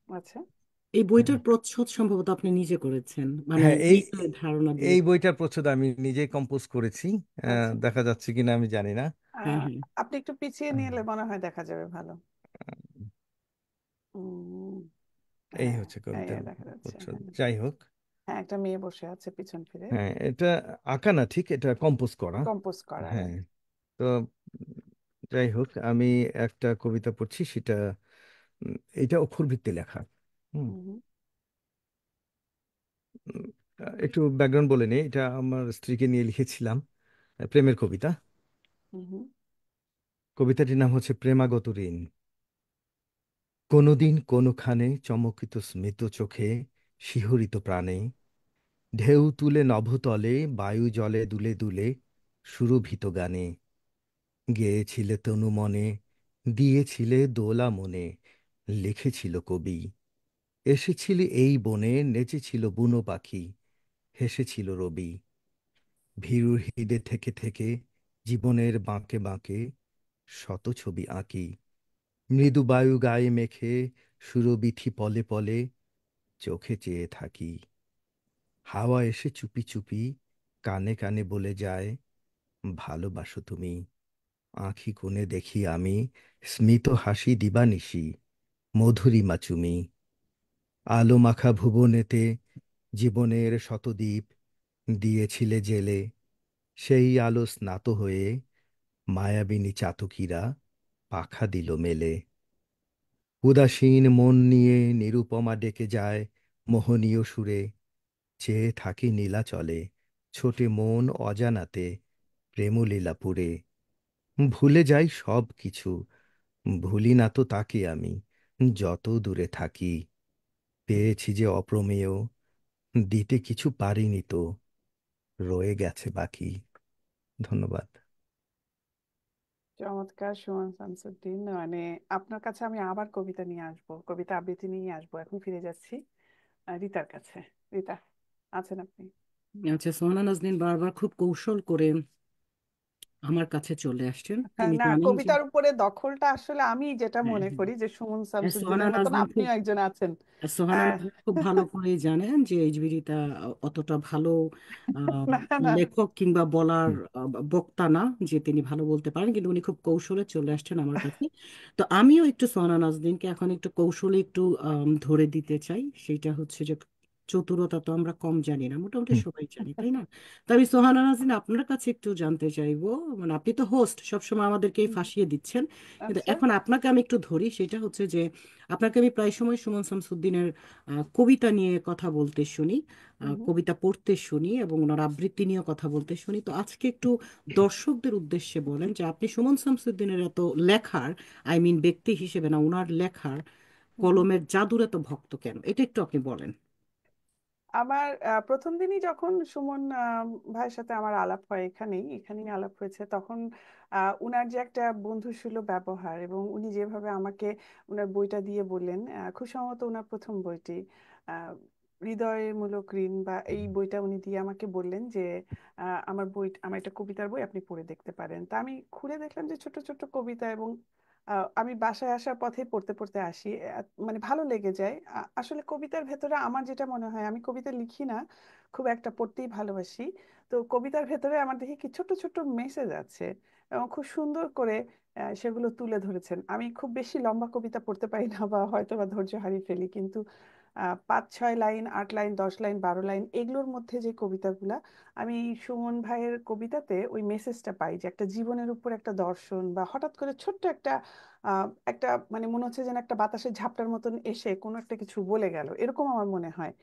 আচ্ছা। এই হ্যাঁ, বইটার প্রচ্ছদ সম্ভবত আপনি নিজে করেছেন, মানে হ্যাঁ, নিজে ধারণা দিয়ে। এই বইটার প্রচ্ছদ আমি নিজেই কম্পোজ করেছি। আচ্ছা। দেখা যাচ্ছে কিনা আমি জানি না। হ্যাঁ, আহ, হ্যাঁ। আপনি একটু পিছিয়ে আহ, নিয়ে এলে মনে হয় দেখা যাবে ভালো। উম, এই হ্যাঁ, হচ্ছে হ্যাঁ, কবিতার দেখা যাচ্ছে, প্রচ্ছদ। হ্যাঁ। যাই হোক, হ্যাঁ, একটা মেয়ে বসে আছে পিছন ফিরে। হ্যাঁ, এটা আঁকা না, ঠিক, এটা কম্পোজ করা। কম্পোজ করা, হ্যাঁ। রাইট। তো যাই হোক, আমি একটা কবিতা পড়ছি, সেটা এটা অক্ষরভিত্তি লেখা। হুম। হুম, হুম, উম, একটু ব্যাকগ্রাউন্ড বলে নিই, এটা আমার স্ত্রীকে নিয়ে লিখেছিলাম, প্রেমের কবিতা। হুম, হুম, কবিতাটির নাম হচ্ছে প্রেমাগত ঋণ। কোনোদিন কোনোখানে চমকিত স্মিত চোখে, শিহরিত প্রাণে, ঢেউ তুলে নভতলে, বায়ু জলে দুলে দুলে, সুরভিত গানে, গেয়েছিলে তনু মনে, দিয়েছিলে দোলা মনে, লিখেছিল কবি। এসেছিলে এই বনে, নেচেছিল বুনো পাখি, হেসেছিল রবি। ভীরুর হৃদে থেকে থেকে, জীবনের বাঁকে বাঁকে, শত ছবি আঁকি। মৃদু বায়ু গায়ে মেখে, সুরবিথি পলে পলে, চোখে চেয়ে থাকি। হাওয়া এসে চুপি চুপি, কানে কানে বলে যায়, ভালোবাসো তুমি। আঁখি কোণে দেখি আমি, স্মিত হাসি দিবানিশি, মধুরিমা চুমি। আলো মাখা ভুবনেতে, জীবনের শতদীপ দিয়েছিলে জেলে, সেই আলো স্নাত হয়ে, মায়াবিনী চাতকীরা পাখা দিল মেলে। উদাসীন মন নিয়ে নিরুপমা ডেকে যায়, মোহনীয় সুরে, চেয়ে থাকি নীলাচলে, ছোটে মন অজানাতে, প্রেমলীলাপুরে। ভুলে যাই সব কিছু, ভুলি না তো তাকে আমি, যত দূরে থাকি। পেয়েছি যে অপ্রমেয়, দিতে কিছু পারিনি তো, রয়ে গেছে বাকি। ধন্যবাদ। চমৎকার সুমন শামসুদ্দিন। মানে আপনার কাছে আমি আবার কবিতা নিয়ে আসবো, কবিতা আবৃত্তি নিয়ে আসবো। এখন ফিরে যাচ্ছি রিতার কাছে। রিতা, আছেন আপনি? আচ্ছা, সোহানা নাজনীন বারবার খুব কৌশল করে আমার কাছে চলে আসছেন। হ্যাঁ, তিনি না, জানেন যে কবিতার উপরে দখলটা আসলে আমি যেটা হ্যাঁ, মনে হ্যাঁ, করি যে সুমন সোহানা শামসুদ্দিনের মতন নাজনীন খুব আপনিও একজন আছেন। সোহানা আহ, নাজনীন খুব ভালো করেই জানেন যে এইচবিরিটা অতটা ভালো আহ, না, না। লেখক কিংবা বলার হুম, বক্তা না যে তিনি ভালো বলতে পারেন, কিন্তু উনি খুব কৌশলে চলে আসছেন আমার কাছে। তো আমিও একটু সোহানা নাজনীনকে এখন একটু কৌশলে একটু ধরে দিতে চাই। সেটা হচ্ছে যে চতুরতা তো আমরা কম জানি না, মোটামুটি হুম, সবাই জানি, তাই না? তো আমি সোহানা নাজনীন আপনার কাছে একটু জানতে চাইবো, মানে আপনি তো হোস্ট, সবসময় আমাদেরকেই হুম, ফাঁসিয়ে দিচ্ছেন, কিন্তু আচ্ছা। এখন আপনাকে আমি একটু ধরি। সেটা হচ্ছে যে আপনাকে আমি প্রায় সময় সুমন শামসুদ্দিনের কবিতা নিয়ে কথা বলতে শুনি, হুম। কবিতা পড়তে শুনি, এবং ওনার আবৃত্তি নিয়ে কথা বলতে শুনি। তো আজকে একটু দর্শকদের উদ্দেশ্যে বলেন যে আপনি সুমন শামসুদ্দিনের এত লেখার, আই মিন ব্যক্তি হিসেবে না, ওনার লেখার হুম, হুম। কলমের জাদুর এত ভক্ত কেন, এটা একটু আপনি বলেন। আমার প্রথম দিনই যখন সুমন ভাইয়ের সাথে আমার আলাপ হয়, এখানেই আলাপ হয়েছে, তখন উনার যে একটা বন্ধুসুলভ ব্যবহার, এবং উনি যেভাবে আমাকে উনার বইটা দিয়ে বললেন, খুব সম্ভবত উনার প্রথম বইটি, আহ, হৃদয়মূলক ঋণ বা এই বইটা উনি দিয়ে আমাকে বললেন যে আমার একটা কবিতার বই আপনি পড়ে দেখতে পারেন। তা আমি খুলে দেখলাম যে ছোট ছোট কবিতা, এবং আমি বাসায় আসার পথে পড়তে পড়তে আসি, মানে ভালো লেগে যায়। আসলে কবিতার ভেতরে আমার যেটা মনে হয়, আমি কবিতা লিখি না, খুব একটা পড়তেই ভালোবাসি। তো কবিতার ভেতরে আমার দেখি কি ছোট ছোট মেসেজ আছে, এবং খুব সুন্দর করে সেগুলো তুলে ধরেছেন। আমি খুব বেশি লম্বা কবিতা পড়তে পারি না, বা হয়তো বা ধৈর্য হারিয়ে ফেলি, কিন্তু 5-6 লাইন, 8 লাইন, 10 লাইন, 12 লাইন, এগুলোর মধ্যে যে কবিতাগুলা, আমি সুমন ভাইয়ের কবিতাতে ওই মেসেজটা পাই যে একটা জীবনের উপর একটা দর্শন, বা হঠাৎ করে ছোট্ট একটা মানে মনে হচ্ছে যেন একটা বাতাসের ঝাপটার মতন এসে কোনো একটা কিছু বলে গেল, এরকম আমার মনে হয়।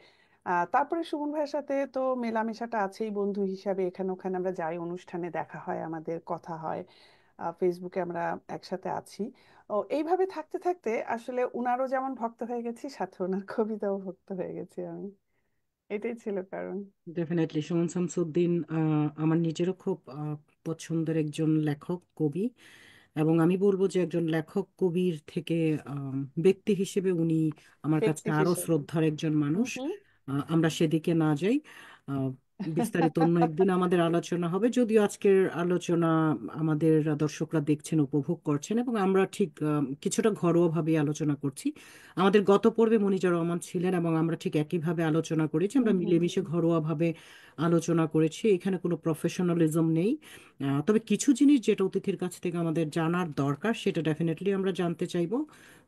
তারপরে সুমন ভাইয়ের সাথে তো মেলামেশাটা আছেই, বন্ধু হিসাবে এখানে ওখানে আমরা যাই, অনুষ্ঠানে দেখা হয়, আমাদের কথা হয়, ফেসবুকে আমরা একসাথে আছি। ও এইভাবে থাকতে থাকতে আসলে উনারও যেমন ভক্ত হয়ে গেছি, সাথে ওনার কবিতাও ভক্ত হয়ে গেছি আমি। এটাই ছিল কারণ। ডেফিনেটলি সুমন শামসুদ্দিন আমার নিজেরও খুব পছন্দের একজন লেখক কবি। এবং আমি বলবো যে একজন লেখক কবির থেকে ব্যক্তি হিসেবে উনি আমার কাছে ব্যক্তি আরো হিসেবে। শ্রদ্ধার একজন হুম মানুষ। হুম। আমরা সেদিকে না যাই। আহ, বিস্তারিত অন্য একদিন আমাদের আলোচনা হবে, যদিও আজকের আলোচনা আমাদের দর্শকরা দেখছেন, উপভোগ করছেন, এবং আমরা ঠিক কিছুটা ঘরোয়াভাবে আলোচনা করছি। আমাদের গত পর্বে মনিজার রহমান ছিলেন এবং আমরা ঠিক একইভাবে আলোচনা করেছি, হুম আমরা হুম মিলেমিশে হুম। ঘরোয়াভাবে আলোচনা করেছি, এখানে কোনো প্রফেশনালিজম নেই। তবে কিছু জিনিস যেটা অতিথির কাছ থেকে আমাদের জানার দরকার সেটা ডেফিনেটলি আমরা জানতে চাইবো।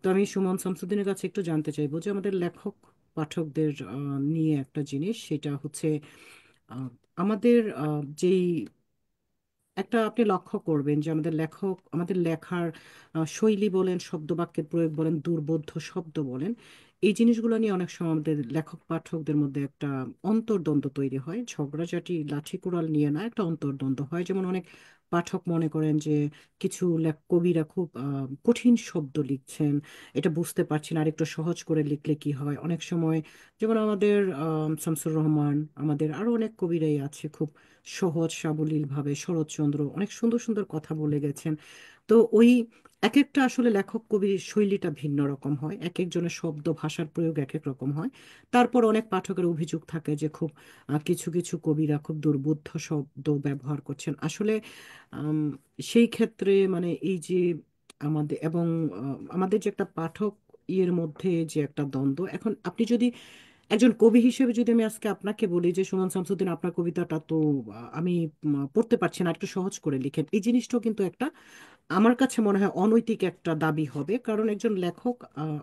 তো আমি সুমন শামসুদ্দিনের কাছে একটু জানতে চাইবো যে আমাদের লেখক পাঠকদের নিয়ে একটা জিনিস, সেটা হচ্ছে আহ, আমাদের যেই একটা আপনি লক্ষ্য করবেন যে আমাদের লেখক, আমাদের লেখার শৈলী বলেন, শব্দ বাক্যের প্রয়োগ বলেন, দুর্বোধ্য শব্দ বলেন, এই জিনিসগুলো নিয়ে অনেক সময় আমাদের লেখক পাঠকদের মধ্যে একটা অন্তর্দ্বন্দ্ব তৈরি হয়। ঝগড়াঝাটি লাঠি কুড়াল নিয়ে না, একটা অন্তর্দ্বন্দ্ব হয়। যেমন অনেক পাঠক মনে করেন যে কিছু কবিরা খুব কঠিন শব্দ লিখছেন, এটা বুঝতে পারছি না, আরেকটু সহজ করে লিখলে কি হয়। অনেক সময় যেমন আমাদের শামসুর রহমান, আমাদের আরো অনেক কবিরাই আছে খুব সহজ সাবলীল ভাবে, শরৎচন্দ্র অনেক সুন্দর সুন্দর কথা বলে গেছেন। তো ওই এক একটা আসলে লেখক কবির শৈলীটা ভিন্ন রকম হয়, এক একজনের শব্দ ভাষার প্রয়োগ এক এক রকম হয়। তারপর অনেক পাঠকের অভিযোগ থাকে যে খুব কিছু কিছু কবিরা খুব দুর্বোধ্য শব্দ ব্যবহার করছেন আসলে। আম, সেই ক্ষেত্রে মানে এই যে আমাদের এবং আমাদের যে একটা পাঠক ইয়ের মধ্যে যে একটা দ্বন্দ্ব, এখন আপনি যদি একজন কবি হিসেবে যদি আমি আজকে আপনাকে বলি যে সুমন শামসুদ্দিন আপনার কবিতাটা তো আমি পড়তে পারছি না, একটু সহজ করে লিখেন, এই জিনিসটাও কিন্তু একটা আমার কাছে মনে হয় অনৈতিক একটা দাবি হবে। কারণ একজন লেখক,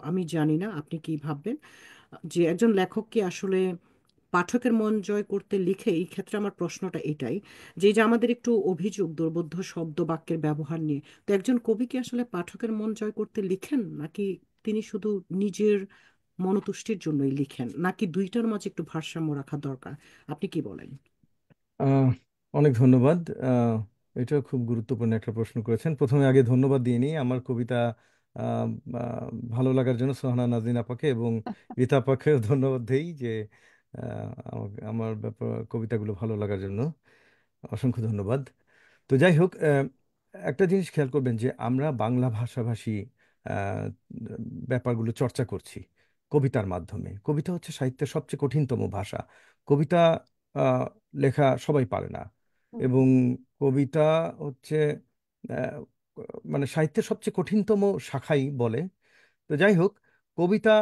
আমি জানি না আপনি কি ভাববেন, যে একজন লেখক কি আসলে পাঠকের মন জয় করতে লিখে? এই ক্ষেত্রে আমার প্রশ্নটা এটাই, যে এই যে আমাদের একটু অভিযোগ দুর্বোধ্য শব্দ বাক্যের ব্যবহার নিয়ে, তো একজন কবি কি আসলে পাঠকের মন জয় করতে লিখেন, নাকি তিনি শুধু নিজের মনোতুষ্টির জন্যই লিখেন, নাকি দুইটার মাঝে একটু ভারসাম্য রাখা দরকার? আপনি কি বলেন? আহ, অনেক ধন্যবাদ। আহ, এটা খুব গুরুত্বপূর্ণ একটা প্রশ্ন করেছেন। প্রথমে আগে ধন্যবাদ দিয়ে নিই আমার কবিতা আহ, আহ, ভালো লাগার জন্য সোহানা নাজনীন আপাকে, এবং রীতা আপাকেও ধন্যবাদ দেই যে আমার কবিতাগুলো ভালো লাগার জন্য। অসংখ্য ধন্যবাদ। তো যাই হোক, একটা জিনিস খেয়াল করবেন যে আমরা বাংলা ভাষাভাষী আহ, ব্যাপারগুলো চর্চা করছি কবিতার মাধ্যমে। কবিতা হচ্ছে সাহিত্যের সবচেয়ে কঠিনতম ভাষা। কবিতা আহ, লেখা সবাই পারে না, হুম এবং কবিতা হচ্ছে আহ, মানে সাহিত্যের সবচেয়ে কঠিনতম শাখাই বলে। তো যাই হোক, কবিতা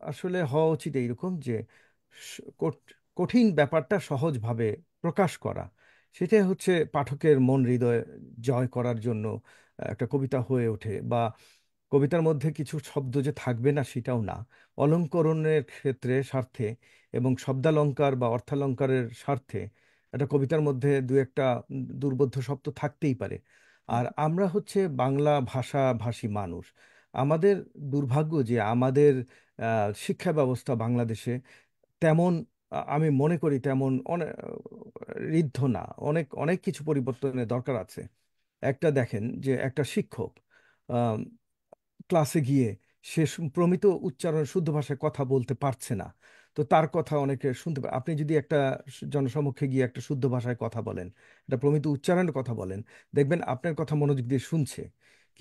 আসলে হওয়া উচিত এইরকম যে কঠিন ব্যাপারটা সহজভাবে প্রকাশ করা। সেটাই হচ্ছে পাঠকের মন হৃদয় জয় করার জন্য একটা কবিতা হয়ে ওঠে। বা কবিতার মধ্যে কিছু শব্দ যে থাকবে না সেটাও না। অলঙ্করণের ক্ষেত্রে স্বার্থে এবং শব্দালঙ্কার বা অর্থালঙ্কারের স্বার্থে একটা কবিতার মধ্যে দু একটা দুর্বোধ্য শব্দ থাকতেই পারে। হুম আর আমরা হচ্ছে বাংলা ভাষাভাষী মানুষ। আমাদের দুর্ভাগ্য যে আমাদের শিক্ষা ব্যবস্থা বাংলাদেশে তেমন, আমি মনে করি তেমন অনেক ঋদ্ধ না। অনেক অনেক কিছু পরিবর্তনের দরকার আছে। একটা দেখেন যে একটা শিক্ষক ক্লাসে গিয়ে সে প্রমিত উচ্চারণ শুদ্ধ ভাষায় কথা বলতে পারছে না, তো তার কথা অনেকে শুনতে পারে। আপনি যদি একটা জনসমক্ষে গিয়ে একটা শুদ্ধ ভাষায় কথা বলেন, একটা প্রমিত উচ্চারণের কথা বলেন, দেখবেন আপনার কথা মনোযোগ দিয়ে শুনছে।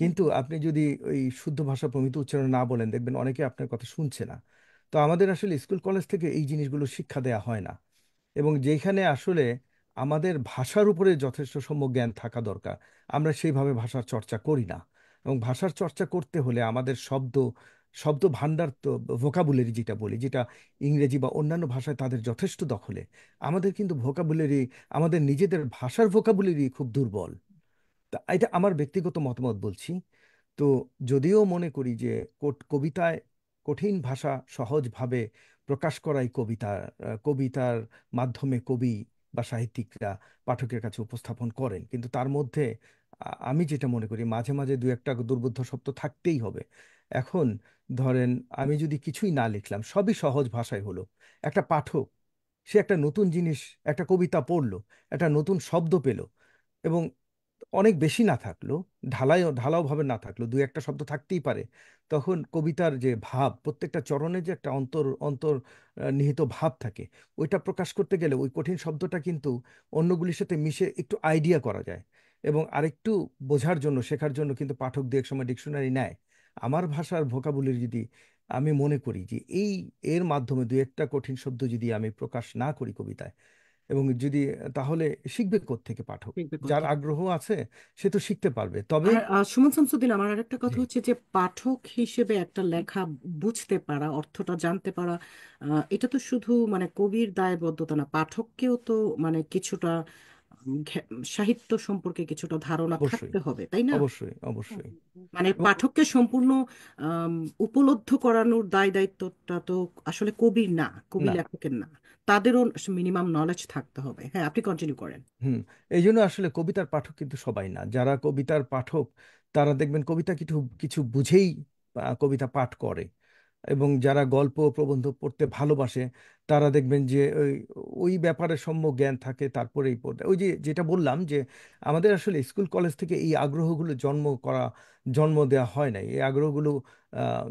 হুম কিন্তু আপনি যদি ওই শুদ্ধ ভাষা প্রমিত উচ্চারণ না বলেন, দেখবেন অনেকে আপনার কথা শুনছে না। তো আমাদের আসলে স্কুল কলেজ থেকে এই জিনিসগুলো শিক্ষা দেওয়া হয় না, এবং যেখানে আসলে আমাদের ভাষার উপরে যথেষ্ট সম্যক জ্ঞান থাকা দরকার, আমরা সেইভাবে ভাষার চর্চা করি না। এবং ভাষার চর্চা করতে হলে আমাদের শব্দ শব্দ ভান্ডার, তো ভোকাবুলারি যেটা বলি, যেটা ইংরেজি বা অন্যান্য ভাষায় তাদের যথেষ্ট দখলে, আমাদের কিন্তু ভোকাবুলারি, আমাদের নিজেদের ভাষার ভোকাবুলারি খুব দুর্বল। তা এটা আমার ব্যক্তিগত মতামত বলছি। তো যদিও মনে করি যে কবিতায় কঠিন ভাষা সহজভাবে প্রকাশ করাই কবিতা, কবিতার মাধ্যমে কবি বা সাহিত্যিকরা পাঠকের কাছে উপস্থাপন করেন, কিন্তু তার মধ্যে আমি যেটা মনে করি মাঝে মাঝে দু একটা দুর্বোধ্য শব্দ থাকতেই হবে। এখন ধরেন, আমি যদি কিছুই না লিখলাম, সবই সহজ ভাষায় হলো, একটা পাঠক সে একটা নতুন জিনিস, একটা কবিতা পড়লো, একটা নতুন শব্দ পেল, এবং অনেক বেশি না থাকলেও, ঢালাও ভাবে না থাকলেও দু একটা শব্দ থাকতেই পারে, তখন কবিতার যে ভাব, প্রত্যেকটা চরণে যে একটা অন্তর অন্তর নিহিত ভাব থাকে, ওইটা প্রকাশ করতে গেলে ওই কঠিন শব্দটা কিন্তু অন্যগুলির সাথে মিশে একটু আইডিয়া করা যায়, এবং আরেকটু বোঝার জন্য, শেখার জন্য কিন্তু পাঠক দু এক সময় ডিকশনারি নেয়। আমার ভাষার ভোকাবুলারি যদি, আমি মনে করি যে এর মাধ্যমে দু একটা কঠিন শব্দ যদি আমি প্রকাশ না করি কবিতায়, এবং যদি, তাহলে শিখবে কোত্থেকে পাঠক? দেখবে যার কোত্থেকে। আগ্রহ আছে সে তো শিখতে পারবে, তবে। আর সুমন শামসুদ্দিন, আমার আরেকটা জি। কথা হচ্ছে যে পাঠক হিসেবে একটা লেখা বুঝতে পারা, অর্থটা জানতে পারা, এটা তো শুধু মানে কবির দায়বদ্ধতা না, পাঠককেও তো মানে কিছুটা সাহিত্য সম্পর্কে কিছুটা ধারণা অবশ্যই, থাকতে হবে, তাই না? অবশ্যই, হুম, অবশ্যই। হুম, মানে এবং পাঠককে সম্পূর্ণ আম, উপলব্ধ করানোর দায় দায়িত্বটা তো আসলে কবির না, কবি না। লেখকের না, তাদেরও মিনিমাম নলেজ থাকতে হবে। হ্যাঁ, আপনি কন্টিনিউ করেন। হুম। এই জন্য আসলে কবিতার পাঠক কিন্তু সবাই না। যারা কবিতার পাঠক, তারা দেখবেন কবিতা কিছু কিছু বুঝেই কবিতা পাঠ করে, এবং যারা গল্প প্রবন্ধ পড়তে ভালোবাসে, তারা দেখবেন যে ওই ওই ব্যাপারে সম্যক জ্ঞান থাকে, তারপরেই পড়তে, ওই যে যেটা বললাম যে আমাদের আসলে স্কুল কলেজ থেকে এই আগ্রহগুলো জন্ম দেওয়া হয় নাই। এই আগ্রহগুলো আহ,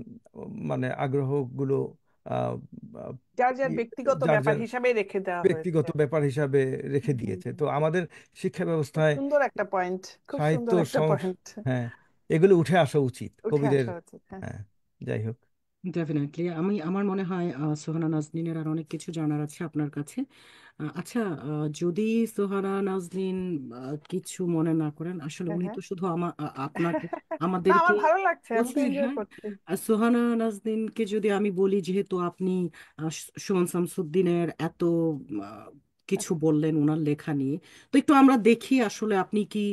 মানে আগ্রহগুলো আহ, আহ, যার যার ই- ব্যক্তিগত যার ব্যাপার যার হিসাবে রেখে দেওয়া হয়েছে। ব্যক্তিগত ব্যাপার হিসাবে রেখে হুম, হুম, দিয়েছে। হুম। তো আমাদের শিক্ষা খুব ব্যবস্থায় সুন্দর একটা পয়েন্ট, খুব সাহিত্য সুন্দর একটা পয়েন্ট হ্যাঁ, এগুলো উঠে আসা উচিত উঠে কবিদের। আসা উচিত, হ্যাঁ। হ্যাঁ, যাই হোক। ডেফিনেটলি, আমার মনে হয় সোহানা নাজনীনের আর অনেক কিছু জানার আছে আপনার কাছে। আচ্ছা, যদি সোহানা নাজনীন কিছু মনে না করেন, আসলে হ্যাঁ, উনি হ্যাঁ। তো শুধু আপনাকে না, আমাদেরকে আমার ভালো লাগছে, আমি বলছি, তো এনজয় হ্যাঁ। করছি। সোহানা নাজনীনকে যদি আমি বলি, যেহেতু আপনি সুমন শামসুদ্দিনের এত আহ, কিছু বললেন ওনার লেখা নিয়ে, তো একটু আমরা দেখি আসলে আপনি কি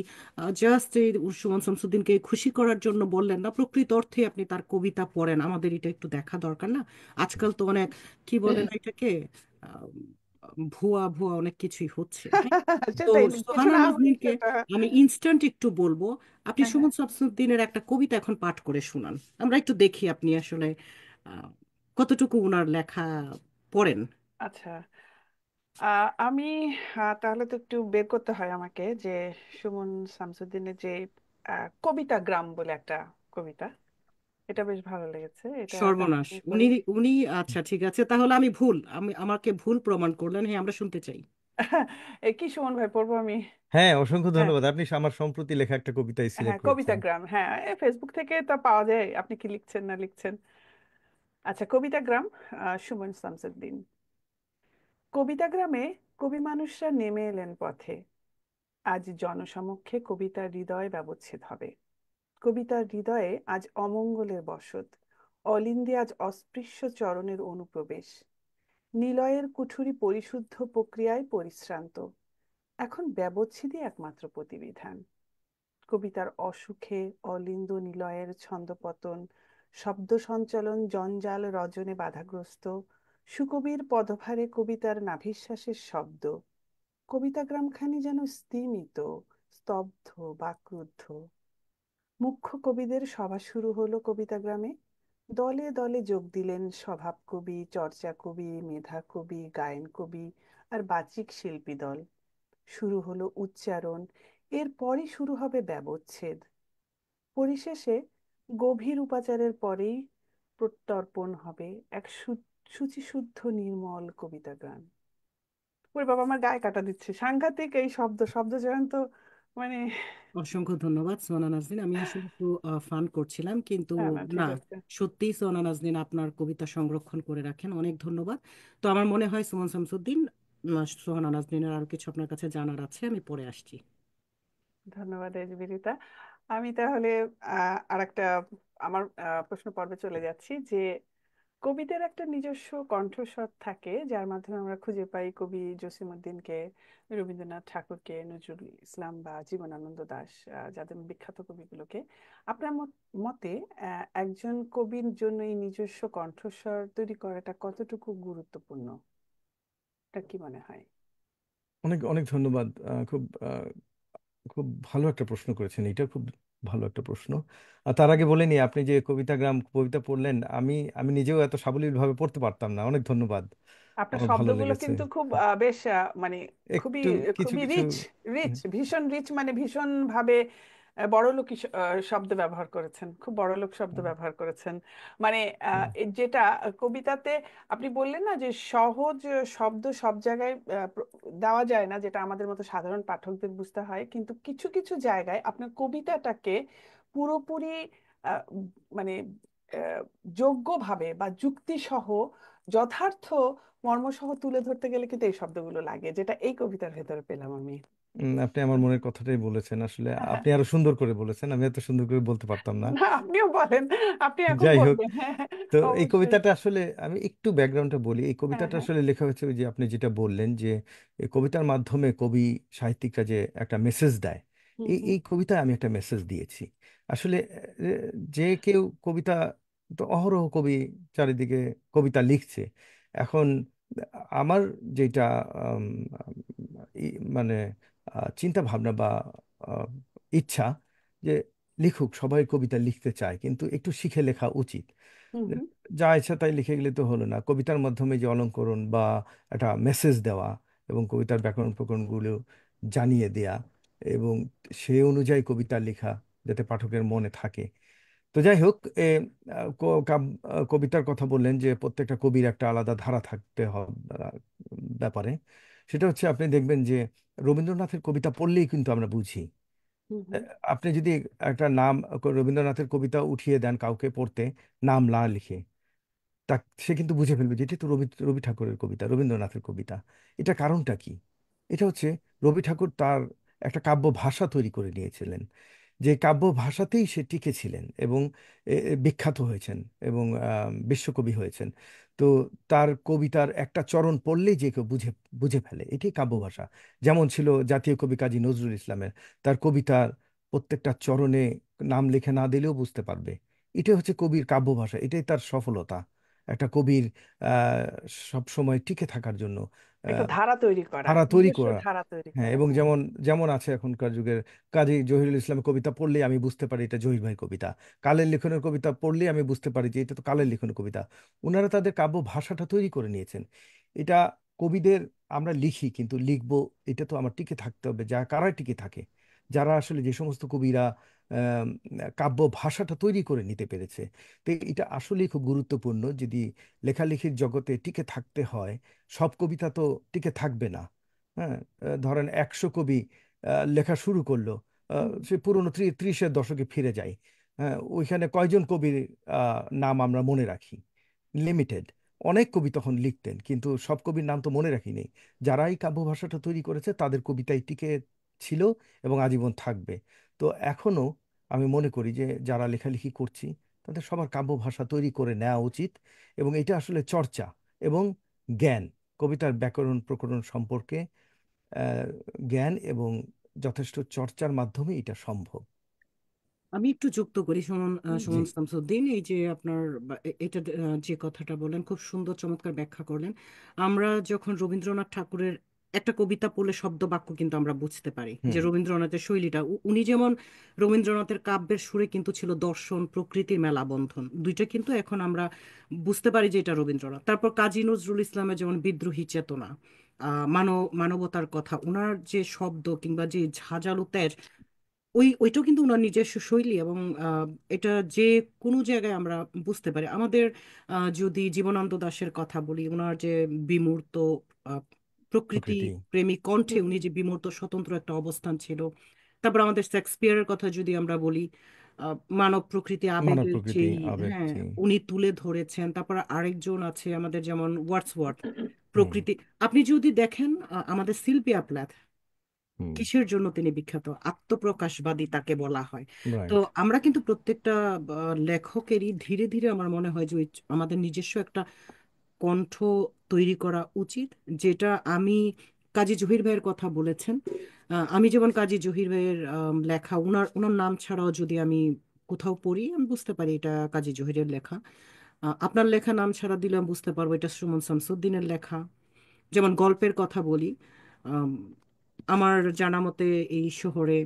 জাস্ট এই সুমন শামসুদ্দিনকে খুশি করার জন্য বললেন, না প্রকৃত অর্থে আপনি তার কবিতা পড়েন? আমাদের এটা একটু দেখা দরকার না? আজকাল তো অনেক, কি বলে না এটাকে, আহ, ভুয়া ভুয়া অনেক কিছুই হচ্ছে, হ্যাঁ। তো সেটাই, কিছু সোহানা না হলে নাজনীনকে সেটা। আমি ইনস্ট্যান্ট একটু বলবো, আপনি হ্যাঁ, হ্যাঁ। সুমন শামসুদ্দিনের একটা কবিতা এখন পাঠ করে শোনান, আমরা একটু দেখি আপনি আসলে আহ, কতটুকু ওনার লেখা পড়েন। আচ্ছা, আমি তাহলে তো একটু বের করতে হয় আমাকে যে সুমন শামসুদ্দিনের যে কবিতা গ্রাম বলে একটা কবিতা, এটা বেশ ভালো লেগেছে, এটা সর্বনাশ, কন্টিনিউ উনি করি। উনি আচ্ছা ঠিক আছে, তাহলে আমি ভুল, আমাকে ভুল প্রমাণ করলেন। হ্যাঁ, আমরা শুনতে চাই। কি সুমন ভাই, পড়বো আমি? হ্যাঁ, অসংখ্য হ্যাঁ, ধন্যবাদ। আপনি আমার সম্প্রতি লেখা একটা কবিতায় হ্যাঁ, সিলেক্ট কবিতা করেছেন। গ্রাম, হ্যাঁ, ফেসবুক থেকে তা পাওয়া যায়, আপনি কি লিখছেন না লিখছেন। আচ্ছা, কবিতা গ্রাম, সুমন শামসুদ্দিন। কবিতা গ্রামে কবি মানুষরা নেমে এলেন পথে, আজ জনসমক্ষে কবিতার হৃদয় ব্যবচ্ছেদ হবে। কবিতার হৃদয়ে আজ অমঙ্গলের বসত, অলিন্দে আজ অস্পৃশ্য চরণের অনুপ্রবেশ। নিলয়ের কুঠুরি পরিশুদ্ধ প্রক্রিয়ায় পরিশ্রান্ত, এখন ব্যবচ্ছেদই একমাত্র প্রতিবিধান। কবিতার অসুখে অলিন্দ নিলয়ের ছন্দপতন, শব্দ সঞ্চালন জঞ্জাল রজনে বাধাগ্রস্ত, সুকবির পদভারে কবিতার নাভিশ্বাসের শব্দ। কবিতা গ্রামখানি যেন স্তিমিত, স্তব্ধ, বাকরুদ্ধ। মুখ্য কবিদের সভা শুরু হলো কবিতা গ্রামে। দলে দলে যোগ দিলেন স্বভাব কবি, চর্চা কবি, মেধা কবি, গায়ন কবি আর বাচিক শিল্পী দল। শুরু হলো উচ্চারণ, এরপরই শুরু হবে ব্যবচ্ছেদ। পরিশেষে গভীর উপাচারের পরেই প্রত্যর্পণ হবে এক শুচিশুদ্ধ নির্মল কবিতা গান। ওরে বাবা, আমার গায়ে কাটা দিচ্ছে, সাংঘাতিক এই শব্দ শব্দ চয়ন তো মানে অসংখ্য ধন্যবাদ সোহানা নাজনীন। আমি আসলে একটু ফান করছিলাম, কিন্তু না না, না, ঠিক আছে। সত্যিই সোহানা নাজনীন আপনার কবিতা সংরক্ষণ করে রাখেন, অনেক ধন্যবাদ। তো আমার মনে হয় সুমন শামসুদ্দিন, সোহানা নাজনীনের আরো কিছু আপনার কাছে জানার আছে, আমি পরে আসছি। ধন্যবাদ এজবিরিতা। আমি তাহলে আরেকটা আমার প্রশ্ন পর্বে চলে যাচ্ছি যে কবিদের একটা নিজস্ব কণ্ঠস্বর থাকে যার মাধ্যমে আমরা খুঁজে পাই কবি জসিমউদ্দিনকে, রবীন্দ্রনাথ ঠাকুরকে, নজরুল ইসলাম বা জীবনানন্দ দাশ, যাদের বিখ্যাত কবিগুলোকে। আপনার মতে একজন কবির জন্য এই নিজস্ব কণ্ঠস্বর তৈরি করাটা কতটুকু গুরুত্বপূর্ণ? এটা কি মনে হয়? অনেক অনেক ধন্যবাদ। খুব খুব ভালো একটা প্রশ্ন করেছেন, এটা খুব ভালো একটা প্রশ্ন। আর তার আগে বলে নি, আপনি যে কবিতা পড়লেন, আমি আমি নিজেও এত সাবলীলভাবে পড়তে পারতাম না। অনেক ধন্যবাদ, আপনার আমার ভালো শব্দগুলো লেগেছে। কিন্তু খুব বেশ মানে খুবই একটু কিছু খুবই কিছু রিচ, রিচ, ভীষণ রিচ, মানে ভীষণ ভাবে বড়লোকি শব্দ ব্যবহার করেছেন, খুব বড়লোক শব্দ ব্যবহার করেছেন। মানে যেটা কবিতাতে আপনি বললেন না যে সহজ শব্দ সব জায়গায় দেওয়া যায় না, যেটা আমাদের মতো সাধারণ পাঠকদের বুঝতে হয়, কিন্তু কিছু কিছু জায়গায় আপনার কবিতাটাকে পুরোপুরি আহ, মানে আহ, যোগ্যভাবে বা যুক্তিসহ যথার্থ মর্মসহ তুলে ধরতে গেলে কিন্তু এই শব্দগুলো লাগে, যেটা এই কবিতার ভেতরে পেলাম আমি। আপনি আমার মনের কথাটাই বলেছেন আসলে। আপনি আরো সুন্দর করে বলেছেন, আমি এত সুন্দর করে বলতে পারতাম না। না, আপনিও বলেন, আপনি এখন যাই হোক, বলবেন। হ্যাঁ, হ্যাঁ, তো এই অবশ্যই। কবিতাটা আসলে আমি একটু ব্যাকগ্রাউন্ডটা বলি। এই হ্যাঁ, কবিতাটা হ্যাঁ। আসলে লেখা হয়েছে ওই যে আপনি যেটা বললেন যে এই কবিতার মাধ্যমে কবি সাহিত্যিকরা যে একটা মেসেজ দেয়, হুম, এই হুম, এই কবিতায় আমি একটা মেসেজ দিয়েছি আসলে। যে কেউ কবিতা, তো অহরহ কবি চারিদিকে কবিতা লিখছে এখন। আমার যেটা আম, মানে চিন্তা ভাবনা বা আহ, ইচ্ছা, যে লিখুক, সবাই কবিতা লিখতে চায়, কিন্তু একটু শিখে লেখা উচিত। হুম, হুম, যা ইচ্ছা তাই লিখে গেলে তো হলো না। কবিতার মাধ্যমে যে অলঙ্করণ বা একটা মেসেজ দেওয়া এবং কবিতার ব্যাকরণ প্রকরণগুলো জানিয়ে দেয়া এবং সে অনুযায়ী কবিতা লেখা, যাতে পাঠকের মনে থাকে। তো যাই হোক, কবিতার কথা বললেন যে প্রত্যেকটা কবির একটা আলাদা ধারা থাকতে হবে ব্যাপারে। সেটা হচ্ছে আপনি দেখবেন যে রবীন্দ্রনাথের কবিতা পড়লেই কিন্তু আমরা বুঝি। হুম, হুম, আপনি যদি একটা নাম, রবীন্দ্রনাথের কবিতা উঠিয়ে দেন কাউকে পড়তে, নাম না লিখে, তা সে কিন্তু বুঝে ফেলবে যে এটা তো রবি রবি ঠাকুরের কবিতা, রবীন্দ্রনাথের কবিতা। এটা কারণটা কি? এটা হচ্ছে রবি ঠাকুর তার একটা কাব্য ভাষা তৈরি করে নিয়েছিলেন, যে কাব্য ভাষাতেই সে টিকেছিলেন এবং বিখ্যাত হয়েছেন এবং বিশ্বকবি হয়েছেন। তো তার কবিতার একটা চরণ পড়লেই যে কেউ বুঝে বুঝে ফেলে, এটি কাব্য হুম, ভাষা। যেমন ছিল জাতীয় কবি কাজী নজরুল ইসলামের, তার কবিতার প্রত্যেকটা চরণে নাম লিখে না দিলেও বুঝতে পারবে। এটা হচ্ছে কবির কাব্য ভাষা, এটাই তার সফলতা। একটা কবির সব সময় টিকে থাকার জন্য একটা আহ, ধারা তৈরি করা, ধারা তৈরি নিজস্ব করা। ধারা তৈরি হ্যাঁ, করা। এবং হ্যাঁ। যেমন যেমন আছে এখনকার যুগের কাজী জহিরুল ইসলামের কবিতা পড়লেই আমি বুঝতে পারি এটা জহির ভাই কবিতা। কালের লিখনের কবিতা পড়লেই আমি বুঝতে পারি যে এটা তো কালের লিখনের কবিতা। ওনারা তাদের কাব্য ভাষাটা তৈরি করে নিয়েছেন। এটা কবিদের, আমরা লিখি কিন্তু লিখবো, এটা তো আমার টিকে থাকতে হবে। কারা টিকে থাকে? যারা আসলে, যে সমস্ত কবিরা আম, কাব্য ভাষাটা তৈরি করে নিতে পেরেছে। তো এটা আসলেই খুব গুরুত্বপূর্ণ। যদি লেখালেখির জগতে টিকে থাকতে হয়, সব কবিতা তো টিকে থাকবে না। হ্যাঁ, ধরেন 100 কবি লেখা শুরু করলো, হুম, সে পুরনো 30-এর দশকে ফিরে যায়। হ্যাঁ, ওইখানে কয়জন কবির নাম আমরা মনে রাখি? লিমিটেড। অনেক কবি তখন লিখতেন, কিন্তু সব কবির নাম তো মনে রাখিনি। যারা এই কাব্য ভাষাটা তৈরি করেছে তাদের কবিতাই টিকে ছিল এবং আজীবন থাকবে। তো এখনো আমি মনে করি যে যারা লেখালেখি করছি, তাদের সবার কাব্য ভাষা তৈরি করে নেওয়া উচিত। এবং এটা আসলে চর্চা এবং জ্ঞান, কবিতার ব্যাকরণ প্রকরণ সম্পর্কে আহ, জ্ঞান এবং যথেষ্ট চর্চার মাধ্যমে এটা সম্ভব। আমি একটু যুক্ত করি সুমন, হুম, জি। সুমন শামসুদ্দিন, এই যে আপনার এটা যে কথাটা বলেন খুব সুন্দর চমৎকার ব্যাখ্যা করলেন। আমরা যখন রবীন্দ্রনাথ ঠাকুরের একটা কবিতা পড়লে শব্দ বাক্য কিন্তু আমরা বুঝতে পারি যে হুম। রবীন্দ্রনাথের শৈলীটা, উনি যেমন রবীন্দ্রনাথের কাব্যের সুরে কিন্তু ছিল দর্শন প্রকৃতির মেলাবন্ধন, দুইটা কিন্তু এখন আমরা বুঝতে পারি যে এটা রবীন্দ্রনাথ। তারপর কাজী নজরুল ইসলামের যেমন বিদ্রোহী চেতনা, মানবতার কথা, ওনার যে শব্দ কিংবা যে ঝাঁঝালো তেজ, ওইটাও কিন্তু ওনার নিজস্ব শৈলী। এবং এটা যে কোনো জায়গায় আমরা বুঝতে পারি। আমাদের যদি জীবনানন্দ দাশের কথা বলি, ওনার যে বিমূর্ত আহ, প্রকৃতি প্রকৃতি। প্রেমী কণ্ঠে হুম, উনি হুম, যে বিমূর্ত স্বতন্ত্র একটা অবস্থান ছিল। তারপর আমাদের শেক্সপিয়ারের কথা যদি আমরা বলি, মানব প্রকৃতি মানব আবেগের প্রকৃতি যেই, আবেগ হ্যাঁ, জি। উনি তুলে ধরেছেন। তারপর আরেকজন আছে আমাদের যেমন ওয়ার্ডসওয়ার্থ, হুম প্রকৃতি। আপনি যদি দেখেন আমাদের সিলভিয়া প্ল্যাথ, হুম। কিসের জন্য তিনি বিখ্যাত? আত্মপ্রকাশবাদী তাকে বলা হয়। তো রাইট। আমরা কিন্তু প্রত্যেকটা লেখকেরই ধীরে ধীরে আমার মনে হয় যে আমাদের নিজস্ব একটা কণ্ঠ তৈরি করা উচিত, যেটা আমি, কাজী জহির ভাইয়ের কথা বলেছেন, আমি যেমন কাজী জহির ভাইয়ের লেখা, ওনার ওনার নাম ছাড়াও যদি আমি কোথাও পড়ি, আমি বুঝতে পারি এটা কাজী জহিরের লেখা। আপনার লেখা নাম ছাড়া দিলে আমি বুঝতে পারবো এটা সুমন শামসুদ্দিনের লেখা। যেমন গল্পের কথা বলি, আম, আমার জানা মতে এই শহরে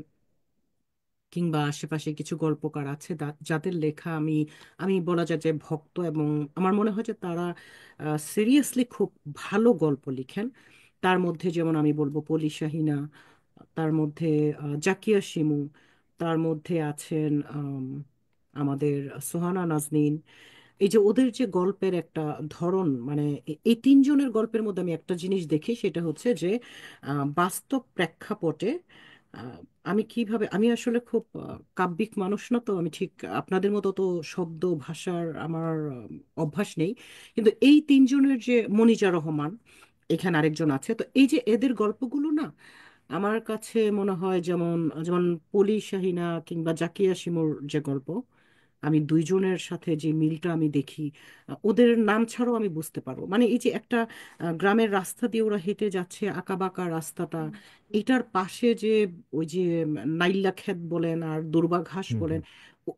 কিংবা আশেপাশে কিছু গল্পকার আছে যাদের লেখা আমি আমি বলা যায় যে ভক্ত, এবং আমার মনে হয় যে তারা সিরিয়াসলি খুব ভালো গল্প লিখেন। তার মধ্যে যেমন আমি বলবো পলি শাহিনা, তার মধ্যে জাকিয়া শিমু, তার মধ্যে আছেন আমাদের সোহানা নাজনীন। এই যে ওদের যে গল্পের একটা ধরন, মানে এই তিনজনের গল্পের মধ্যে আমি একটা জিনিস দেখি, সেটা হচ্ছে যে বাস্তব প্রেক্ষাপটে আহ, আমি কিভাবে, আমি আসলে খুব কাব্যিক মানুষ না, তো আমি ঠিক আপনাদের মতো তো শব্দ ভাষার আমার অভ্যাস নেই। কিন্তু এই তিনজনের যে মনিজা রহমান, এখানে আরেকজন আছে, তো এই যে এদের গল্পগুলো না আমার কাছে মনে হয়, যেমন যেমন পলি শাহিনা কিংবা জাকিয়া শিমুর যে গল্প, আমি দুইজনের সাথে যে মিলটা আমি দেখি, ওদের নাম ছাড়াও আমি বুঝতে পারবো। মানে এই যে একটা গ্রামের রাস্তা দিয়ে ওরা হেঁটে যাচ্ছে, আঁকাবাঁকা রাস্তাটা, এটার পাশে যে ওই যে নাইল্লা ক্ষেত বলেন আর দুর্বা ঘাস হুম বলেন, হুম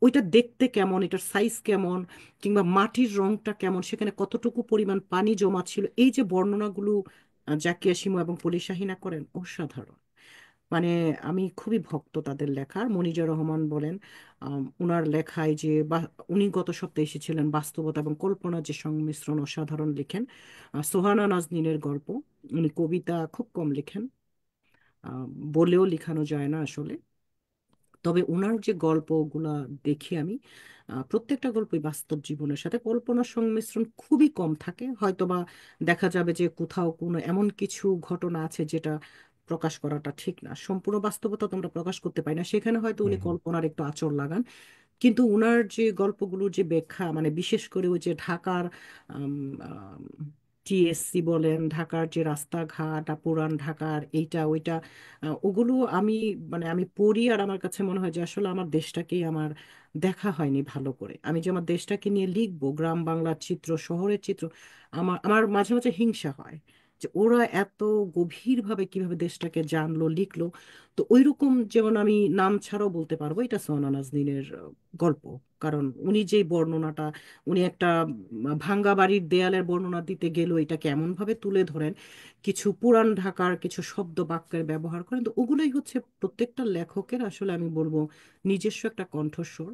ওইটা দেখতে কেমন, এটার সাইজ কেমন, কিংবা মাটির রংটা কেমন, সেখানে কতটুকু পরিমাণ পানি জমা ছিল, এই যে বর্ণনাগুলো জাকিয়া শিমু এবং পলি শাহিনা করেন, অসাধারণ। মানে আমি খুবই ভক্ত তাদের লেখার। মনিজা রহমান বলেন, উনার লেখায় যে উনি গত সপ্তাহে এসেছিলেন, বাস্তবতা এবং কল্পনার যে সংমিশ্রণ অসাধারণ লিখেন। সোহানা নাজনীনের গল্প, উনি কবিতা খুব কম লিখেন, আহ, বলেও লিখানো যায় না আসলে। তবে ওনার যে গল্পগুলা দেখি আমি, প্রত্যেকটা গল্পই বাস্তব জীবনের সাথে কল্পনার সংমিশ্রণ খুবই কম থাকে। হয়তোবা দেখা যাবে যে কোথাও কোনো এমন কিছু ঘটনা আছে যেটা প্রকাশ করাটা ঠিক না, সম্পূর্ণ বাস্তবতা তোমরা প্রকাশ করতে পারি না, সেখানে হয়তো হুম উনি হুম কল্পনার একটু আঁচড় লাগান। কিন্তু উনার যে গল্পগুলোর যে ব্যাখ্যা, মানে বিশেষ করে ওই যে ঢাকার টিএসসি বলেন, ঢাকার যে রাস্তাঘাট, পুরান ঢাকার এইটা ওইটা, ওগুলো আমি, মানে আমি পড়ি আর আমার কাছে মনে হয় যে আসলে আমার দেশটাকেই আমার দেখা হয়নি ভালো করে। আমি যে আমার দেশটাকে নিয়ে লিখবো, গ্রাম বাংলার চিত্র, শহরের চিত্র, আমার আমার মাঝে মাঝে হিংসা হয় যে ওরা এত গভীরভাবে কিভাবে দেশটাকে জানলো, লিখলো। তো ওইরকম যেমন আমি নাম ছাড়াও বলতে পারবো এটা সোহানা নাজনীনের গল্প। কারণ উনি যে বর্ণনাটা, উনি একটা ভাঙ্গা বাড়ির দেয়ালের বর্ণনা দিতে গেলেও এটাকে এমন ভাবে তুলে ধরেন, কিছু পুরান ঢাকার কিছু শব্দ বাক্যের ব্যবহার করেন, তো ওগুলোই হচ্ছে প্রত্যেকটা লেখকের আসলে আমি বলবো নিজস্ব একটা কণ্ঠস্বর।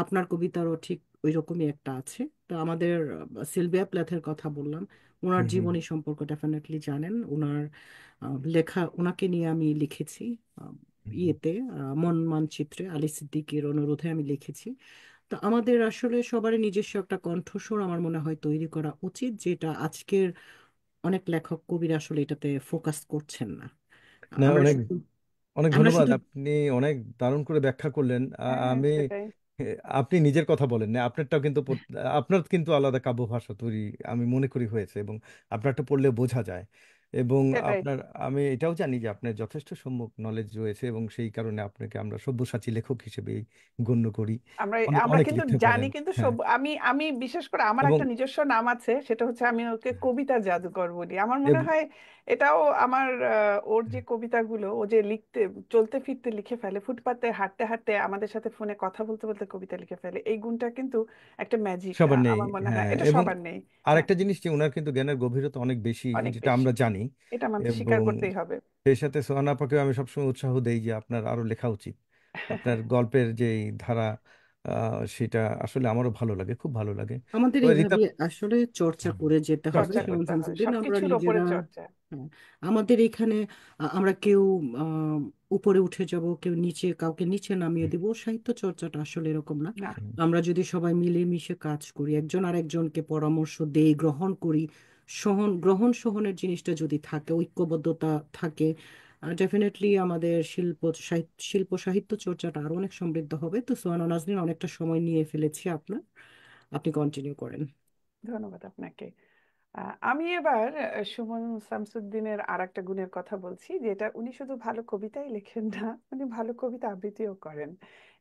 আপনার কবিতারও ঠিক ওই রকমই একটা আছে। তো আমাদের সিলভিয়া প্ল্যাথের কথা বললাম, ওনার হুম হুম জীবনী সম্পর্কে ডেফিনেটলি জানেন। ওনার লেখা, ওনাকে নিয়ে আমি লিখেছি আহ, হুম। ইয়েতে মন মানচিত্রে আলী সিদ্দিকীর অনুরোধে আমি লিখেছি। তো আমাদের আসলে সবারই নিজস্ব একটা কণ্ঠস্বর আমার মনে হয় তৈরি করা উচিত, যেটা আজকের অনেক লেখক কবিরা আসলে এটাতে ফোকাস করছেন না। না, আমরা অনেক শুধু অনেক আমরা ধন্যবাদ। শুধু আপনি অনেক দারুণ করে ব্যাখ্যা করলেন। হ্যাঁ, আমি সেটাই। আপনি নিজের কথা বলেন না, আপনারটাও কিন্তু আপনার কিন্তু আলাদা কাব্য ভাষা তৈরি আমি মনে করি হয়েছে, এবং আপনারটা পড়লে বোঝা যায়। এবং সেটাই। আপনার, আমি এটাও জানি যে আপনার যথেষ্ট সম্যক নলেজ রয়েছে, এবং সেই কারণে আপনাকে আমরা সব্যসাচী লেখক হিসেবেই গণ্য করি। আমরা অনেক আমরা অনেক কিন্তু লিখতে জানি, পারেন। কিন্তু হ্যাঁ। সব, আমি আমি বিশেষ করে আমার এবং একটা নিজস্ব নাম আছে, সেটা হচ্ছে আমি ওকে কবিতা জাদুকর বলি। আমার মনে হয় এটাও আমার, ওর যে কবিতাগুলো, ও যে লিখতে, চলতে ফিরতে লিখে ফেলে, ফুটপাতে হাঁটতে হাঁটতে আমাদের সাথে ফোনে কথা বলতে বলতে কবিতা লিখে ফেলে, এই গুণটা কিন্তু একটা ম্যাজিক, সবার নেই। আমার মনে হয় হ্যাঁ, এটা এবং সবার নেই। হ্যাঁ, আরেকটা জিনিস যে ওনার কিন্তু জ্ঞানের গভীরতা অনেক বেশি, অনেক যেটা বেশি, আমরা জানি। এটা আমাদের স্বীকার এবং করতেই হবে। সেই সাথে সোহানা আপাকে আমি সবসময় উৎসাহ দেই যে আপনার আরো লেখা উচিত। আপনার গল্পের যে ধারা, সেটা আসলে আমারও ভালো লাগে, খুব ভালো লাগে। আমাদের তো রিতা, এইভাবে আসলে চর্চা হুম, করে যেতে হবে চর্চা চর্চা। যেমন করতে হয়, শামসুদ্দিন, আমরা সবকিছুর ওপরে নিজেরা। চর্চা। হ্যাঁ, আমাদের এখানে আমরা কেউ আহ, উপরে উঠে যাব, কেউ নিচে, কাউকে নিচে নামিয়ে দিব, সাহিত্য চর্চাটা আসলে এরকম না। না, হুম, আমরা যদি সবাই মিলেমিশে কাজ করি, একজন আরেকজনকে পরামর্শ দেই, গ্রহণ করি, গ্রহণ সহনের জিনিসটা যদি থাকে, ঐক্যবদ্ধতা থাকে, ডেফিনেটলি আমাদের শিল্প সাহিত্য চর্চাটা আরো অনেক সমৃদ্ধ হবে। তো সোহানা নাজনীন, অনেকটা সময় নিয়ে ফেলেছি আপনার, আপনি কন্টিনিউ করেন। ধন্যবাদ আপনাকে। আমি এবার সুমন শামসুদ্দিনের আর একটা গুণের কথা বলছি, যেটা উনি শুধু ভালো কবিতাই লেখেন না, উনি ভালো কবিতা আবৃত্তিও করেন।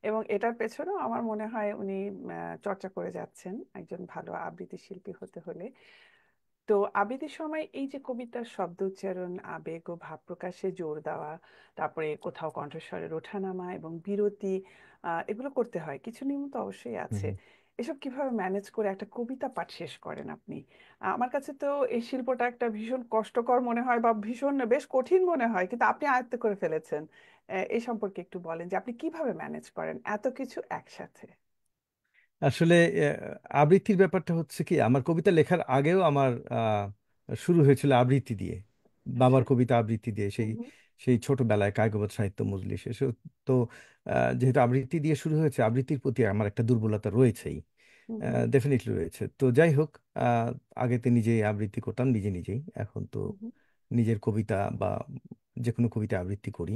এবং এটার পেছনেও আমার মনে হয় উনি চর্চা করে যাচ্ছেন একজন ভালো আবৃত্তি শিল্পী হতে হলে। তো আবৃত্তির সময় এই যে কবিতার শব্দ উচ্চারণ, আবেগ ও ভাব প্রকাশে জোর দেওয়া, তারপরে কোথাও কণ্ঠস্বরের ওঠানামা এবং বিরতি, এগুলো করতে হয়, কিছু নিয়ম তো অবশ্যই আছে। হুম। এসব কিভাবে ম্যানেজ করে একটা কবিতা পাঠ শেষ করেন আপনি? আমার কাছে তো এই শিল্পটা একটা ভীষণ কষ্টকর মনে হয়, বা ভীষণ বেশ কঠিন মনে হয়, কিন্তু আপনি আয়ত্ত করে ফেলেছেন। এই সম্পর্কে একটু বলেন যে আপনি কিভাবে ম্যানেজ করেন এত কিছু একসাথে। আসলে আবৃত্তির ব্যাপারটা হচ্ছে কি, আমার কবিতা লেখার আগেও আমার শুরু হয়েছিল আবৃত্তি দিয়ে, আচ্ছা। বাবার কবিতা আবৃত্তি দিয়ে, সেই হুম সেই ছোটবেলায় কায়কবাদ সাহিত্য মজলিস এসব। তো যেহেতু আবৃত্তি দিয়ে শুরু হয়েছে, আবৃত্তির প্রতি আমার একটা দুর্বলতা রয়েছেই, হুম হুম ডেফিনেটলি রয়েছে। তো যাই হোক, আগে তো নিজেই আবৃত্তি করতাম নিজে নিজেই, এখন তো হুম হুম নিজের কবিতা বা যে কোনো কবিতা আবৃত্তি করি।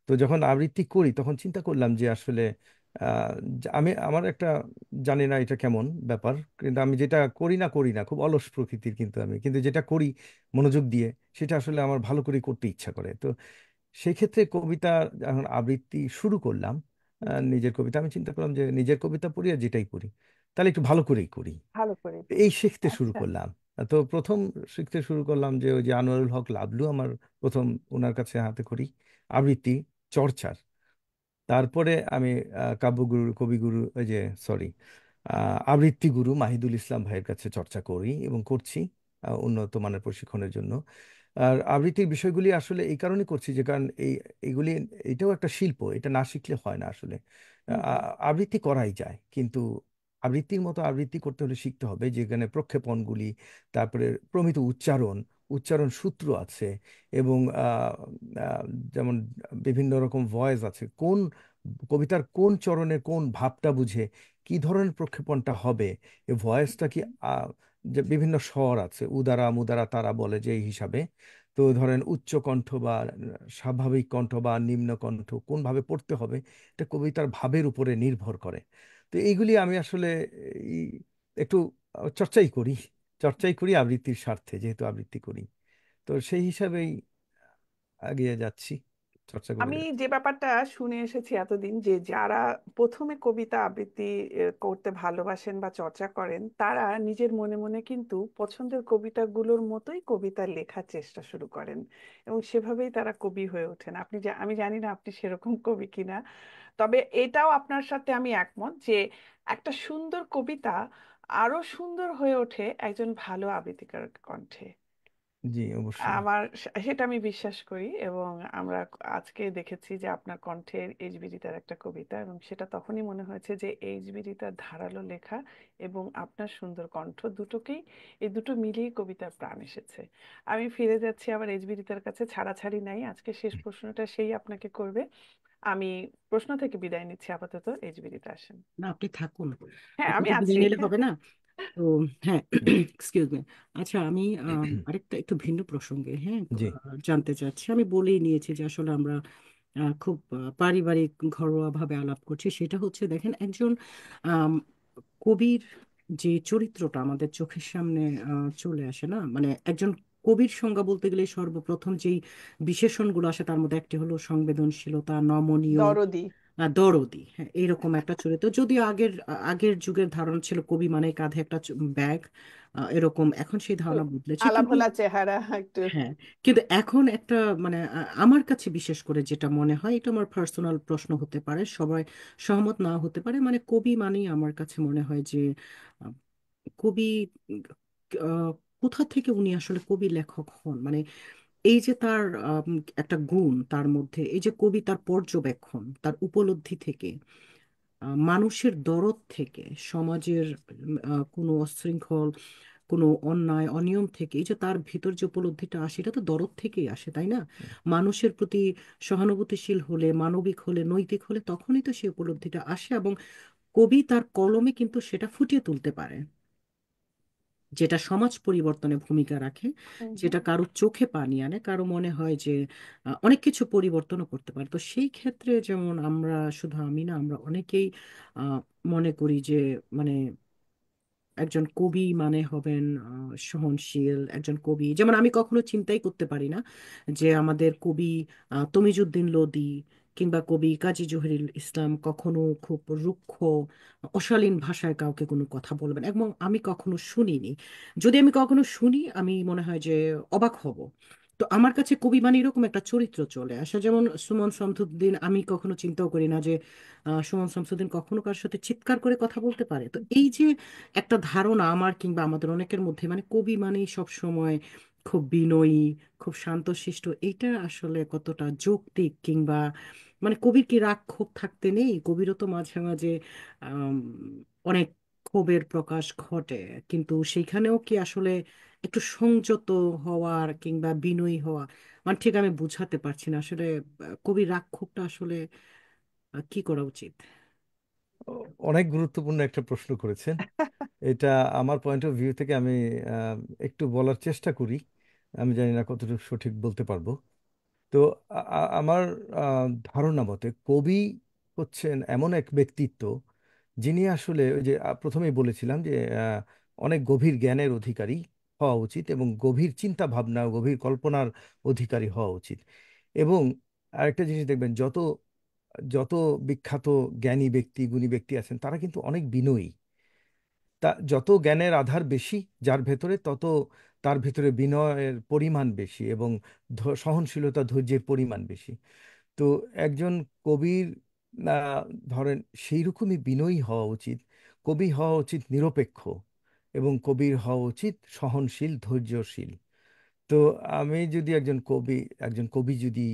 তো যখন আবৃত্তি করি তখন চিন্তা করলাম যে আসলে আমি আমার একটা, জানি না এটা কেমন ব্যাপার, কিন্তু আমি যেটা করি না খুব অলস প্রকৃতির, কিন্তু আমি কিন্তু যেটা করি মনোযোগ দিয়ে, সেটা আসলে আমার ভালো করে করতে ইচ্ছা করে। তো সেই ক্ষেত্রে কবিতা যখন আবৃত্তি শুরু করলাম, হুম হুম। নিজের কবিতা, আমি চিন্তা করলাম যে নিজের কবিতা পড়ি আর যেটাই করি তাহলে একটু ভালো করেই করি। ভালো করে এই পড়ি। শিখতে শুরু আচ্ছা। করলাম। তো প্রথম শিখতে শুরু করলাম যে ওই যে আনোয়ারুল হক লাবলু, আমার প্রথম ওনার কাছে হাতে খড়ি আবৃত্তি চর্চার। তারপরে আমি কাব্যগুরু, কবিগুরু, ওই যে সরি, আবৃত্তি গুরু মাহিদুল ইসলাম ভাইয়ের কাছে চর্চা করি এবং করছি উন্নত মানের প্রশিক্ষণের জন্য। আর আবৃত্তির বিষয়গুলি আসলে এই কারণে করছি যে কারণ এইগুলি, এটাও একটা শিল্প, এটা না শিখলে হয় না আসলে। হুম হুম আবৃত্তি করাই যায়, কিন্তু আবৃত্তির মতো আবৃত্তি করতে হলে শিখতে হবে, যেখানে প্রক্ষেপণগুলি, তারপরে প্রমিত উচ্চারণ, উচ্চারণ সূত্র আছে, এবং আহ, যেমন বিভিন্ন রকম ভয়েস আছে, কোন কবিতার কোন চরণে কোন ভাবটা বুঝে কি ধরনের প্রক্ষেপণটা হবে, এই ভয়েসটা কি, হুম যে বিভিন্ন স্বর আছে, উদারা মুদারা তারা বলে যে এই হিসাবে। তো ধরেন উচ্চ কণ্ঠ বা স্বাভাবিক কণ্ঠ বা নিম্ন কণ্ঠ কোন ভাবে পড়তে হবে, এটা কবিতার ভাবের উপরে নির্ভর করে। তো এইগুলি আমি আসলে এই একটু চর্চাই করি আবৃত্তির স্বার্থে, যেহেতু আবৃত্তি করি। তো সেই হিসাবেই এগিয়ে যাচ্ছি চর্চা করে আমি যে যাচ্ছি। ব্যাপারটা শুনে এসেছি এতদিন, যে যারা প্রথমে কবিতা আবৃত্তি করতে ভালোবাসেন বা চর্চা করেন, তারা নিজের মনে মনে কিন্তু পছন্দের কবিতাগুলোর মতোই কবিতা লেখার চেষ্টা শুরু করেন, এবং সেভাবেই তারা কবি হয়ে ওঠেন। আমি জানি না আপনি সেরকম কবি কিনা, তবে এটাও আপনার সাথে আমি একমত যে একটা সুন্দর কবিতা আরো সুন্দর হয়ে ওঠে একজন ভালো আবৃত্তিকার কণ্ঠে। জি, অবশ্যই। সেটা আমি বিশ্বাস করি। এবং আমরা আজকে দেখেছি যে আপনার কণ্ঠের এইচবিরিতার একটা কবিতা, এবং সেটা তখনই মনে হয়েছে যে এইচবিরিতার ধারালো লেখা এবং আপনার সুন্দর কণ্ঠ দুটোকেই, এই দুটো মিলিয়ে কবিতার প্রাণ এসেছে। আমি ফিরে যাচ্ছি আবার এইচবিরিতার কাছে, ছাড়াছাড়ি নাই, আজকে শেষ প্রশ্নটা সেই আপনাকে করবে। আমি প্রশ্ন থেকে বিদায় নিচ্ছি, আপাতত এইচবিরিতে আসেন। না, আপনি থাকুন, হ্যাঁ, আপনি আমি তো আছি। বিদায় নিলে হবে না। তো হ্যাঁ, এক্সকিউজ মি। আচ্ছা, আমি আরেকটা একটু ভিন্ন প্রসঙ্গে, হ্যাঁ, জি জানতে চাচ্ছি। আমি বলেই নিয়েছি যে আসলে আমরা খুব পারিবারিক ঘরোয়া ভাবে আলাপ করছি। সেটা হচ্ছে, দেখেন, একজন আম, কবির যে চরিত্রটা আমাদের চোখের সামনে চলে আসে না, মানে একজন কবির সংজ্ঞা বলতে গেলে সর্বপ্রথম যেই বিশেষণগুলো আসে তার মধ্যে একটি হলো সংবেদনশীলতা, নমনীয়, দরদি। দরদি। হ্যাঁ, এরকম একটা চরিত্র। যদিও আগের যুগের ধারণা ছিল কবি মানে কাঁধে একটা ব্যাগ, এরকম। এখন সেই একটু ধারণা বদলেছে, কিন্তু আলাভোলা চেহারা একটু। হ্যাঁ, কিন্তু এখন একটা মানে আমার কাছে বিশেষ করে যেটা মনে হয়, এটা আমার পার্সোনাল প্রশ্ন হতে পারে, সবাই সহমত না হতে পারে, মানে কবি মানেই আমার কাছে মনে হয় যে আহ, কবি আহ, কোথা থেকে উনি আসলে কবি লেখক হন, মানে এই যে তার একটা গুণ তার মধ্যে, এই যে কবি তার পর্যবেক্ষণ, তার উপলব্ধি থেকে, মানুষের দরদ থেকে, সমাজের কোনো অশৃঙ্খল, কোনো অন্যায় অনিয়ম থেকে, এই যে তার ভিতর যে উপলব্ধিটা আসে, এটা তো দরদ থেকেই আসে, তাই না? মানুষের প্রতি সহানুভূতিশীল হলে, মানবিক হলে, নৈতিক হলে, তখনই তো সেই উপলব্ধিটা আসে, এবং কবি তার কলমে কিন্তু সেটা ফুটিয়ে তুলতে পারে। যেটা সমাজ পরিবর্তনে ভূমিকা রাখে, হুম হুম। যেটা কারো চোখে পানি আনে, কারো মনে হয় যে অনেক কিছু পরিবর্তনও করতে পারে। তো সেই ক্ষেত্রে যেমন আমরা, শুধু আমি না, আমরা অনেকেই আহ, মনে করি যে মানে একজন কবি মানে হবেন সহনশীল একজন কবি। যেমন আমি কখনো চিন্তাই করতে পারি না যে আমাদের কবি তমিজুদ্দিন লোদী কিংবা কবি কাজী জহিরুল ইসলাম কখনো খুব রুক্ষ অশালীন ভাষায় কাউকে কোনো কথা বলবেন, এবং আমি কখনো শুনিনি। যদি আমি কখনো শুনি, আমি মনে হয় যে অবাক হব। তো আমার কাছে কবি মানে এরকম একটা চরিত্র চলে আসে। যেমন সুমন শামসুদ্দিন, আমি কখনো চিন্তাও করি না যে সুমন শামসুদ্দিন কখনো কার সাথে চিৎকার করে কথা বলতে পারে। তো এই যে একটা ধারণা আমার কিংবা আমাদের অনেকের মধ্যে, মানে কবি মানেই সব সময় খুব বিনয়ী, খুব শান্তশিষ্ট, এইটা আসলে কতটা যৌক্তিক? কিংবা মানে কবির কি রাগ ক্ষোভ থাকতে নেই? কবিরও তো মাঝে মাঝে আম, অনেক ক্ষোভের প্রকাশ ঘটে, কিন্তু সেইখানেও কি আসলে একটু সংযত হওয়ার কিংবা বিনয়ী হওয়া, মানে ঠিক আমি বুঝাতে পারছি না আসলে কবির রাগ ক্ষোভটা আসলে কি করা উচিত? অনেক গুরুত্বপূর্ণ একটা প্রশ্ন করেছেন। এটা আমার পয়েন্ট অফ ভিউ থেকে আমি আহ, একটু বলার চেষ্টা করি। আমি জানি না কতটুকু সঠিক বলতে পারবো। তো আমার ধারণা মতে কবি হচ্ছেন এমন এক ব্যক্তিত্ব যিনি আসলে ওই যে প্রথমেই বলেছিলাম যে অনেক গভীর জ্ঞানের অধিকারী হওয়া উচিত এবং গভীর চিন্তা ভাবনা গভীর কল্পনার অধিকারী হওয়া উচিত। এবং আরেকটা জিনিস দেখবেন, যত যত বিখ্যাত জ্ঞানী ব্যক্তি গুণী ব্যক্তি আছেন তারা কিন্তু অনেক বিনয়ী। তা যত জ্ঞানের আধার বেশি যার ভেতরে, তত তার ভেতরে বিনয়ের পরিমাণ বেশি এবং সহনশীলতা ধৈর্যের পরিমাণ বেশি। তো একজন কবির আহ, ধরেন সেই রকমই বিনয়ী হওয়া উচিত। কবি হওয়া উচিত নিরপেক্ষ এবং কবির হওয়া উচিত সহনশীল ধৈর্যশীল। তো আমি যদি একজন কবি যদি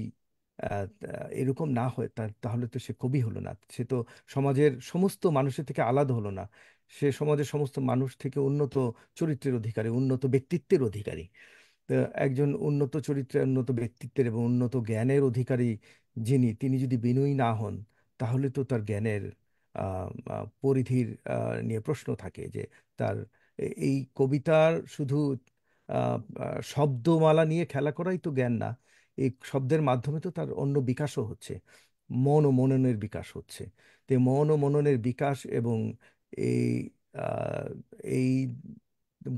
এরকম না হয় তাহলে তো সে কবি হলো না। সে তো সমাজের সমস্ত মানুষের থেকে আলাদা হলো না। সে সমাজের সমস্ত মানুষ থেকে উন্নত চরিত্রের অধিকারী, উন্নত ব্যক্তিত্বের অধিকারী। তো একজন উন্নত চরিত্রের, উন্নত ব্যক্তিত্বের এবং উন্নত জ্ঞানের অধিকারী তিনি যদি বিনয়ী না হন, তাহলে তো তার জ্ঞানের পরিধির নিয়ে প্রশ্ন থাকে যে তার এই কবিতার শুধু শব্দমালা নিয়ে খেলা করাই তো জ্ঞান না। এই শব্দের মাধ্যমে তো তার অন্য বিকাশও হচ্ছে, মন ও মননের বিকাশ হচ্ছে। তো এই মন ও মননের বিকাশ এবং এই আহ, এই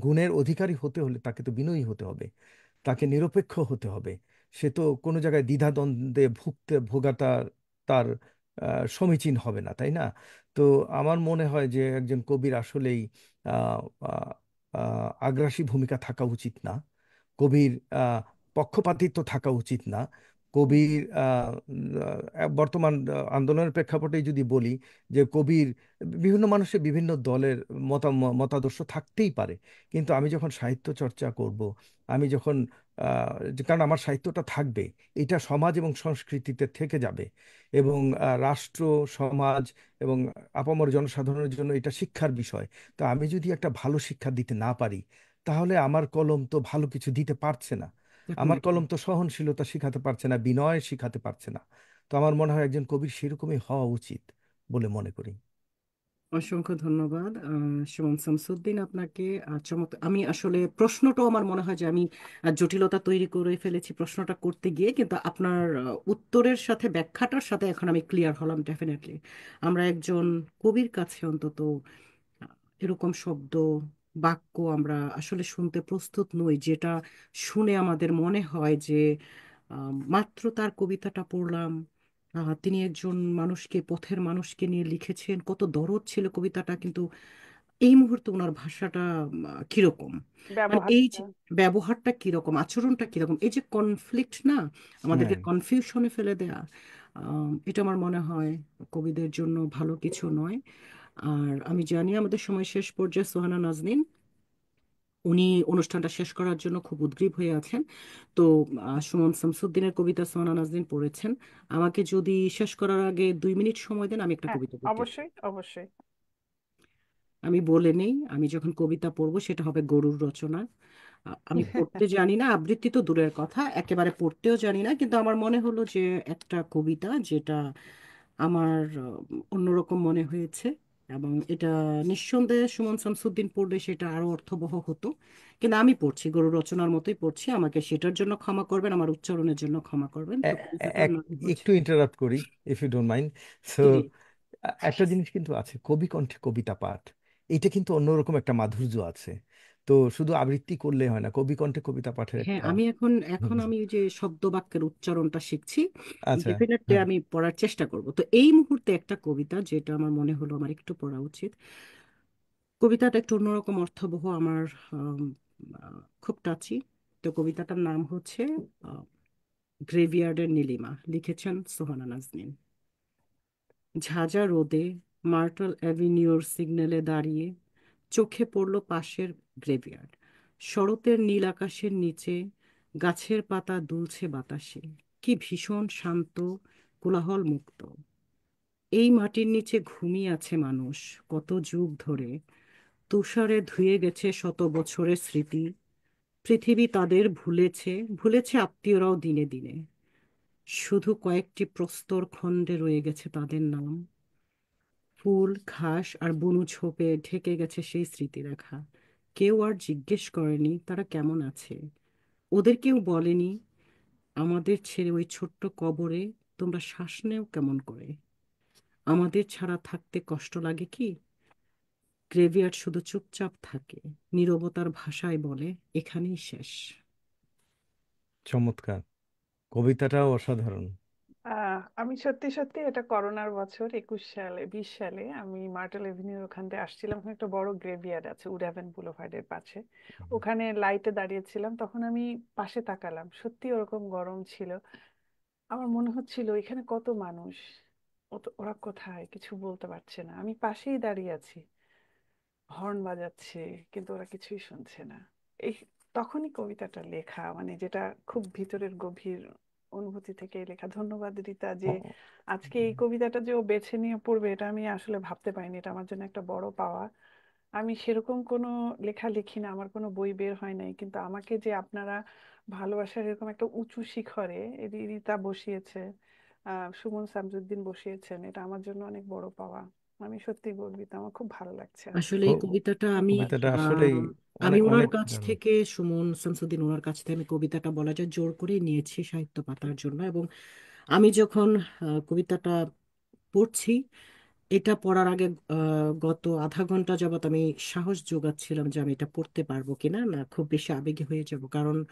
গুণের অধিকারী হতে হলে তাকে তো বিনয়ী হতে হবে, তাকে নিরপেক্ষ হতে হবে। সে তো কোনো জায়গায় দ্বিধাদ্বন্দ্বে ভোগাটা তার সমীচীন হবে না, তাই না? তো আমার মনে হয় যে একজন কবির আসলেই আহ, আহ, আগ্রাসী ভূমিকা থাকা উচিত না। কবির পক্ষপাতিত্ব থাকা উচিত না। কবির বর্তমান আন্দোলনের প্রেক্ষাপটে যদি বলি যে কবির বিভিন্ন মানুষের বিভিন্ন দলের মতাদর্শ থাকতেই পারে। কিন্তু আমি যখন সাহিত্য চর্চা করব, আমি যখন কারণ আমার সাহিত্যটা থাকবে, এটা সমাজ এবং সংস্কৃতিতে থেকে যাবে এবং রাষ্ট্র, সমাজ এবং আপামর জনসাধারণের জন্য এটা শিক্ষার বিষয়। তো আমি যদি একটা ভালো শিক্ষা দিতে না পারি, তাহলে আমার কলম তো ভালো কিছু দিতে পারছে না। আমার Definitely. কলম তো সহনশীলতা শিখাতে পারছে না, বিনয় শিখাতে পারছে না। তো আমার মনে হয় একজন কবির সেরকমই হওয়া উচিত বলে মনে করি। অসংখ্য ধন্যবাদ সুমন শামসুদ্দিন আপনাকে। চমৎকার। আমি আসলে প্রশ্নটাও আমার মনে হয় যে আমি জটিলতা তৈরি করে ফেলেছি প্রশ্নটা করতে গিয়ে, কিন্তু আপনার উত্তরের সাথে ব্যাখ্যাটার সাথে এখন আমি ক্লিয়ার হলাম। ডেফিনেটলি আমরা একজন কবির কাছে অন্তত আহ, এরকম শব্দ, বাক্য আমরা আসলে শুনতে প্রস্তুত নই, যেটা শুনে আমাদের মনে হয় যে মাত্র তার কবিতাটা পড়লাম, তিনি একজন মানুষকে, পথের মানুষকে নিয়ে লিখেছেন, কত দরদ ছিল কবিতাটা, কিন্তু এই মুহূর্তে ওনার ভাষাটা কিরকম, মানে এই ব্যবহারটা। যে ব্যবহারটা কিরকম, আচরণটা কিরকম, এই যে কনফ্লিক্ট না, আমাদেরকে হ্যাঁ, কনফিউশনে ফেলে দেয়া, এটা আমার মনে হয় কবিদের জন্য ভালো কিছু নয়। আর আমি জানি আমাদের সময় শেষ পর্যায়ে। সোহানা নাজনীন উনি অনুষ্ঠানটা শেষ করার জন্য খুব উদগ্রীব হয়ে আছেন। তো সুমন শামসুদ্দিনের কবিতা সোহানা নাজনীন পড়েছেন। আমাকে যদি শেষ করার আগে 2 মিনিট সময় দেন, আমি একটা হ্যাঁ, কবিতা পড়তে চাই। অবশ্যই অবশ্যই। আমি বলে নেই, আমি যখন কবিতা পড়বো সেটা হবে গরুর রচনা। আমি পড়তে জানি না, আবৃত্তি তো দূরের কথা, একেবারে পড়তেও জানি না, কিন্তু আমার মনে হলো যে একটা কবিতা যেটা আমার অন্যরকম মনে হয়েছে, এবং এটা নিঃসন্দেহে সুমন শামসুদ্দিন পড়লে সেটা আরো অর্থবহ হতো, কিন্তু আমি পড়ছি গরু রচনার মতোই পড়ছি, আমাকে সেটার জন্য ক্ষমা করবেন, আমার উচ্চারণের জন্য ক্ষমা করবেন। তো এ- কবিতাটার এক- নাম হচ্ছে একটু ইন্টারাপ্ট করি, if you don't mind. So জি জি। একটা জিনিস কিন্তু আছে, কবি কণ্ঠে কবিতা পাঠ, এটা কিন্তু অন্যরকম একটা মাধুর্য আছে। তো শুধু আবৃত্তি করলে হয় না, কবি কণ্ঠে কবিতা পাঠের হ্যাঁ, একটা আমি এখন এখন ধৈর্য। আমি ওই যে শব্দ বাক্যের উচ্চারণটা শিখছি, আচ্ছা। ডেফিনেটলি হ্যাঁ। আমি পড়ার চেষ্টা করব। তো এই মুহূর্তে একটা কবিতা যেটা আমার মনে হলো আমার একটু পড়া উচিত। কবিতাটা একটু অন্যরকম অর্থবহ, আমার আম, খুব টাচি। তো কবিতাটার নাম হচ্ছে গ্রেভিয়ার্ডের নীলিমা, লিখেছেন সোহানা নাজনীন। ঝাঁঝা রোদে মার্টল অ্যাভিনিউর সিগন্যালে দাঁড়িয়ে চোখে পড়ল পাশের গ্রেভিয়ার্ড। শরতের নীল আকাশের নিচে গাছের পাতা দুলছে বাতাসে, কি ভীষণ শান্ত, কোলাহল মুক্ত। এই মাটির নিচে ঘুমিয়ে আছে মানুষ কত যুগ ধরে, তুষারে ধুয়ে গেছে শত বছরের স্মৃতি। পৃথিবী তাদের ভুলেছে, ভুলেছে আত্মীয়রাও দিনে দিনে। শুধু কয়েকটি প্রস্তর খণ্ডে রয়ে গেছে তাদের নাম। ফুল ঘাস আর বুনো ঝোপে ঢেকে গেছে সেই স্মৃতিরেখা। কেউ আর জিজ্ঞেস করেনি তারা কেমন আছে, ওদের কেউ বলেনি আমাদের ছেড়ে ওই ছোট্ট কবরে তোমরা শ্বাস নেও কেমন করে। আমাদের ছাড়া থাকতে কষ্ট লাগে কি। গ্রেভিয়ার্ড শুধু চুপচাপ থাকে, নীরবতার ভাষায় বলে এখানেই শেষ। চমৎকার, কবিতাটাও অসাধারণ। আমি সত্যি সত্যি এটা করোনার বছর 21 সালে 20 সালে আমি মার্টেল এভিনিউর ওখান দিয়ে আসছিলাম। ওখানে একটা বড় গ্রেভিয়ার্ড আছে উডহ্যাভেন বুলেভার্ডের পাশে। ওখানে লাইটে দাঁড়িয়েছিলাম, তখন আমি পাশে তাকালাম, সত্যি ওরকম গরম ছিল। আমার মনে হচ্ছিল এখানে কত মানুষ, ওরা কোথায় কিছু বলতে পারছে না, আমি পাশেই দাঁড়িয়ে আছি, হর্ন বাজাচ্ছে, কিন্তু ওরা কিছুই শুনছে না। এই তখনই কবিতাটা লেখা, মানে যেটা খুব ভিতরের গভীর অনুভূতি থেকে লেখা। ধন্যবাদ রীতা যে ও- আজকে এই কবিতাটা যে ও বেছে নিয়ে পড়বে, এটা আমি আসলে ভাবতে পারিনি। এটা আমার জন্য একটা বড় পাওয়া। আমি সেরকম কোনো লেখা লিখি না, আমার কোনো বই বের হয় নাই, কিন্তু আমাকে যে আপনারা ভালোবাসার এরকম একটা উঁচু শিখরে রীতা বসিয়েছে, সুমন শামসুদ্দিন বসিয়েছেন, এটা আমার জন্য অনেক বড় পাওয়া। আমি সত্যি গর্বিত, আমার খুব ভালো লাগছে আজকে। আসলে এই কবিতাটা আমি কবিতাটা আসলেই আহ, আমি অনেক ওনার অনেক কাছ দারুণ। থেকে, সুমন শামসুদ্দিন ওনার কাছ থেকে আমি কবিতাটা বলা যায় জোর করে নিয়েছি সাহিত্য পাতার জন্য। এবং আমি যখন কবিতাটা পড়ছি, এটা পড়ার আগে গত আধা ঘন্টা যাবত আমি সাহস জোগাচ্ছিলাম যে আমি এটা পড়তে পারবো কিনা, না খুব বেশি আবেগী হয়ে যাব। কারণ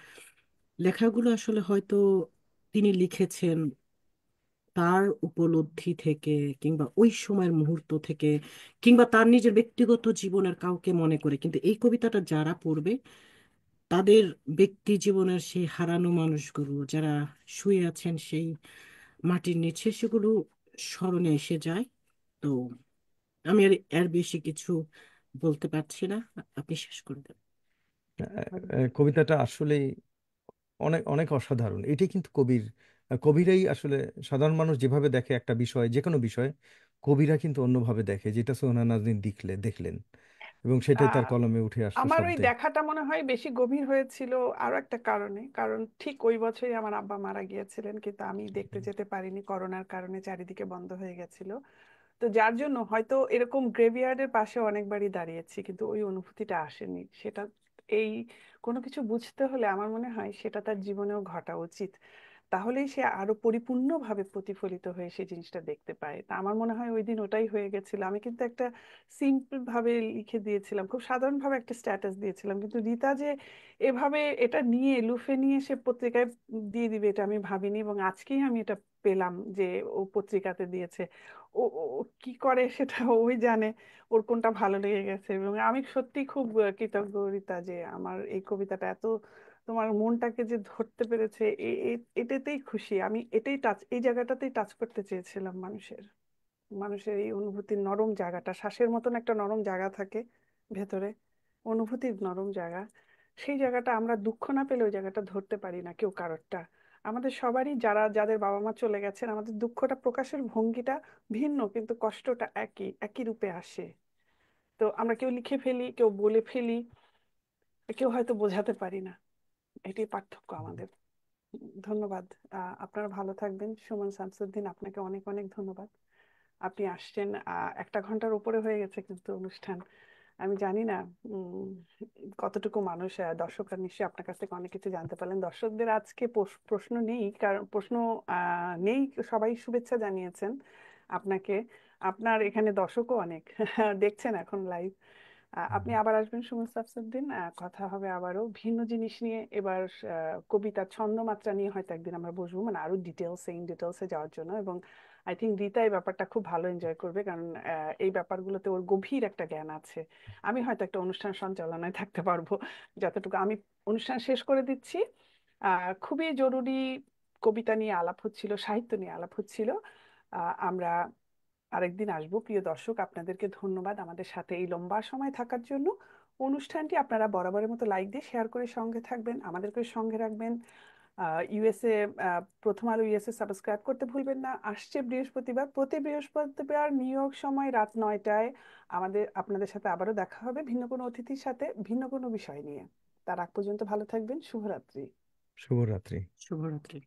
লেখাগুলো আসলে হয়তো তিনি লিখেছেন তার উপলব্ধি থেকে, কিংবা ওই সময়ের মুহূর্ত থেকে, কিংবা তার নিজের ব্যক্তিগত জীবনের কাউকে মনে করে। কিন্তু এই কবিতাটা যারা পড়বে তাদের ব্যক্তি জীবনের সেই হারানো মানুষগুলো যারা শুয়ে আছেন সেই মাটির নিচে, সেগুলো স্মরণে এসে যায়। তো আমি আর এর বেশি কিছু বলতে পারছি না, আপনি শেষ করে দেন। কবিতাটা আসলেই অনেক অনেক অসাধারণ। এটাই কিন্তু কবিরাই আসলে, সাধারণ মানুষ যেভাবে দেখে একটা বিষয়, যে কোনো বিষয়, কবিরা কিন্তু অন্যভাবে দেখে, যেটা সোহানা নাজনীন দেখলেন, এবং সেটাই তার আহ কলমে উঠে আসলো আমার ওই শব্দে। দেখাটা মনে হয় বেশি গভীর হয়েছিল আরো একটা কারণে, কারণ ঠিক ওই বছরই আমার আব্বা মারা গিয়েছিলেন, কিন্তু আমি দেখতে যেতে পারিনি, করোনার কারণে চারিদিকে বন্ধ হয়ে গেছিল। তো যার জন্য হয়তো এরকম গ্রেভিয়ার্ডের পাশে অনেকবারই দাঁড়িয়েছি, কিন্তু ওই অনুভূতিটা আসেনি। সেটা এই কোনো কিছু বুঝতে হলে আমার মনে হয় সেটা তার জীবনেও ঘটা উচিত, তাহলেই সে আরো পরিপূর্ণভাবে প্রতিফলিত হয়ে সেই জিনিসটা দেখতে পায়। তা আমার মনে হয় ওই দিন ওটাই হয়ে গেছিল। আমি কিন্তু একটা সিম্পল ভাবে লিখে দিয়েছিলাম, খুব সাধারণ ভাবে একটা স্ট্যাটাস দিয়েছিলাম, কিন্তু রীতা যে এভাবে এটা নিয়ে লুফে নিয়ে সে পত্রিকায় দিয়ে দিবে এটা আমি ভাবিনি। এবং আজকেই আমি এটা পেলাম যে ও পত্রিকাতে দিয়েছে। ও ও ও কি করে সেটা ওই জানে, ওর কোনটা ভালো লেগে গেছে। এবং আমি সত্যি খুব কৃতজ্ঞ রীতা যে আমার এই কবিতাটা এত তোমার মনটাকে যে ধরতে পেরেছে। এটাতেই খুশি আমি, এটাই টাচ, এই জায়গাটাতেই টাচ করতে চেয়েছিলাম। মানুষের মানুষের এই অনুভূতির নরম জায়গাটা, শ্বাসের মতন একটা নরম জায়গা থাকে ভেতরে, অনুভূতির নরম জায়গা। সেই জায়গাটা আমরা দুঃখ না পেলে ওই জায়গাটা ধরতে পারি না কেউ কারোরটা। আমাদের সবারই, যাদের বাবা মা চলে গেছেন, আমাদের দুঃখটা প্রকাশের ভঙ্গিটা ভিন্ন, কিন্তু কষ্টটা একই, একই রূপে আসে। তো আমরা কেউ লিখে ফেলি, কেউ বলে ফেলি, কেউ হয়তো বোঝাতে পারি না। এটাই পার্থক্য আমাদের। ধন্যবাদ। আপনারা ভালো থাকবেন। সুমন শামসুদ্দিন, আপনাকে অনেক অনেক ধন্যবাদ। আপনি আসছেন। 1 ঘন্টার উপরে হয়ে গেছে কিন্তু অনুষ্ঠান। আমি জানি না উম, কতটুকু মানুষ, দর্শকরা নিশ্চয়ই আপনার কাছ থেকে অনেক কিছু জানতে পারলেন। দর্শকদের আজকে প্রশ্ন নেই, কারণ প্রশ্ন নেই। সবাই শুভেচ্ছা জানিয়েছেন আপনাকে। আপনার এখানে দর্শকও অনেক দেখছেন এখন লাইভ। আপনি আবার আসবেন সুমন আফসার দিন, কথা হবে আবারও ভিন্ন জিনিস নিয়ে। এবার কবিতার ছন্দমাত্রা নিয়ে হয়তো একদিন আমরা বসবো, মানে আরো ডিটেলসে যাওয়ার জন্য। এবং আই থিঙ্ক রীতা এই ব্যাপারটা খুব ভালো এনজয় করবে, কারণ এই ব্যাপারগুলোতে ওর গভীর একটা জ্ঞান আছে। আমি হয়তো একটা অনুষ্ঠান সঞ্চালনায় থাকতে পারবো যতটুকু। আমি অনুষ্ঠান শেষ করে দিচ্ছি। খুবই জরুরি কবিতা নিয়ে আলাপ হচ্ছিল, সাহিত্য নিয়ে আলাপ হচ্ছিল। আমরা আরেকদিন আসবো। প্রিয় দর্শক, আপনাদেরকে ধন্যবাদ আমাদের সাথে এই লম্বা সময় থাকার জন্য। অনুষ্ঠানটি আপনারা বরাবরের মতো লাইক দিয়ে শেয়ার করে সঙ্গে থাকবেন, আমাদেরকে সঙ্গে রাখবেন। ইউএসএ, প্রথম আলো ইউএসএ সাবস্ক্রাইব করতে ভুলবেন না। আসছে বৃহস্পতিবার, প্রতি বৃহস্পতিবার নিউ ইয়র্ক সময় রাত 9টায় আপনাদের সাথে আবারও দেখা হবে ভিন্ন কোনো অতিথির সাথে, ভিন্ন কোনো বিষয় নিয়ে। তার আগ পর্যন্ত ভালো থাকবেন। শুভরাত্রি। শুভরাত্রি। শুভরাত্রি।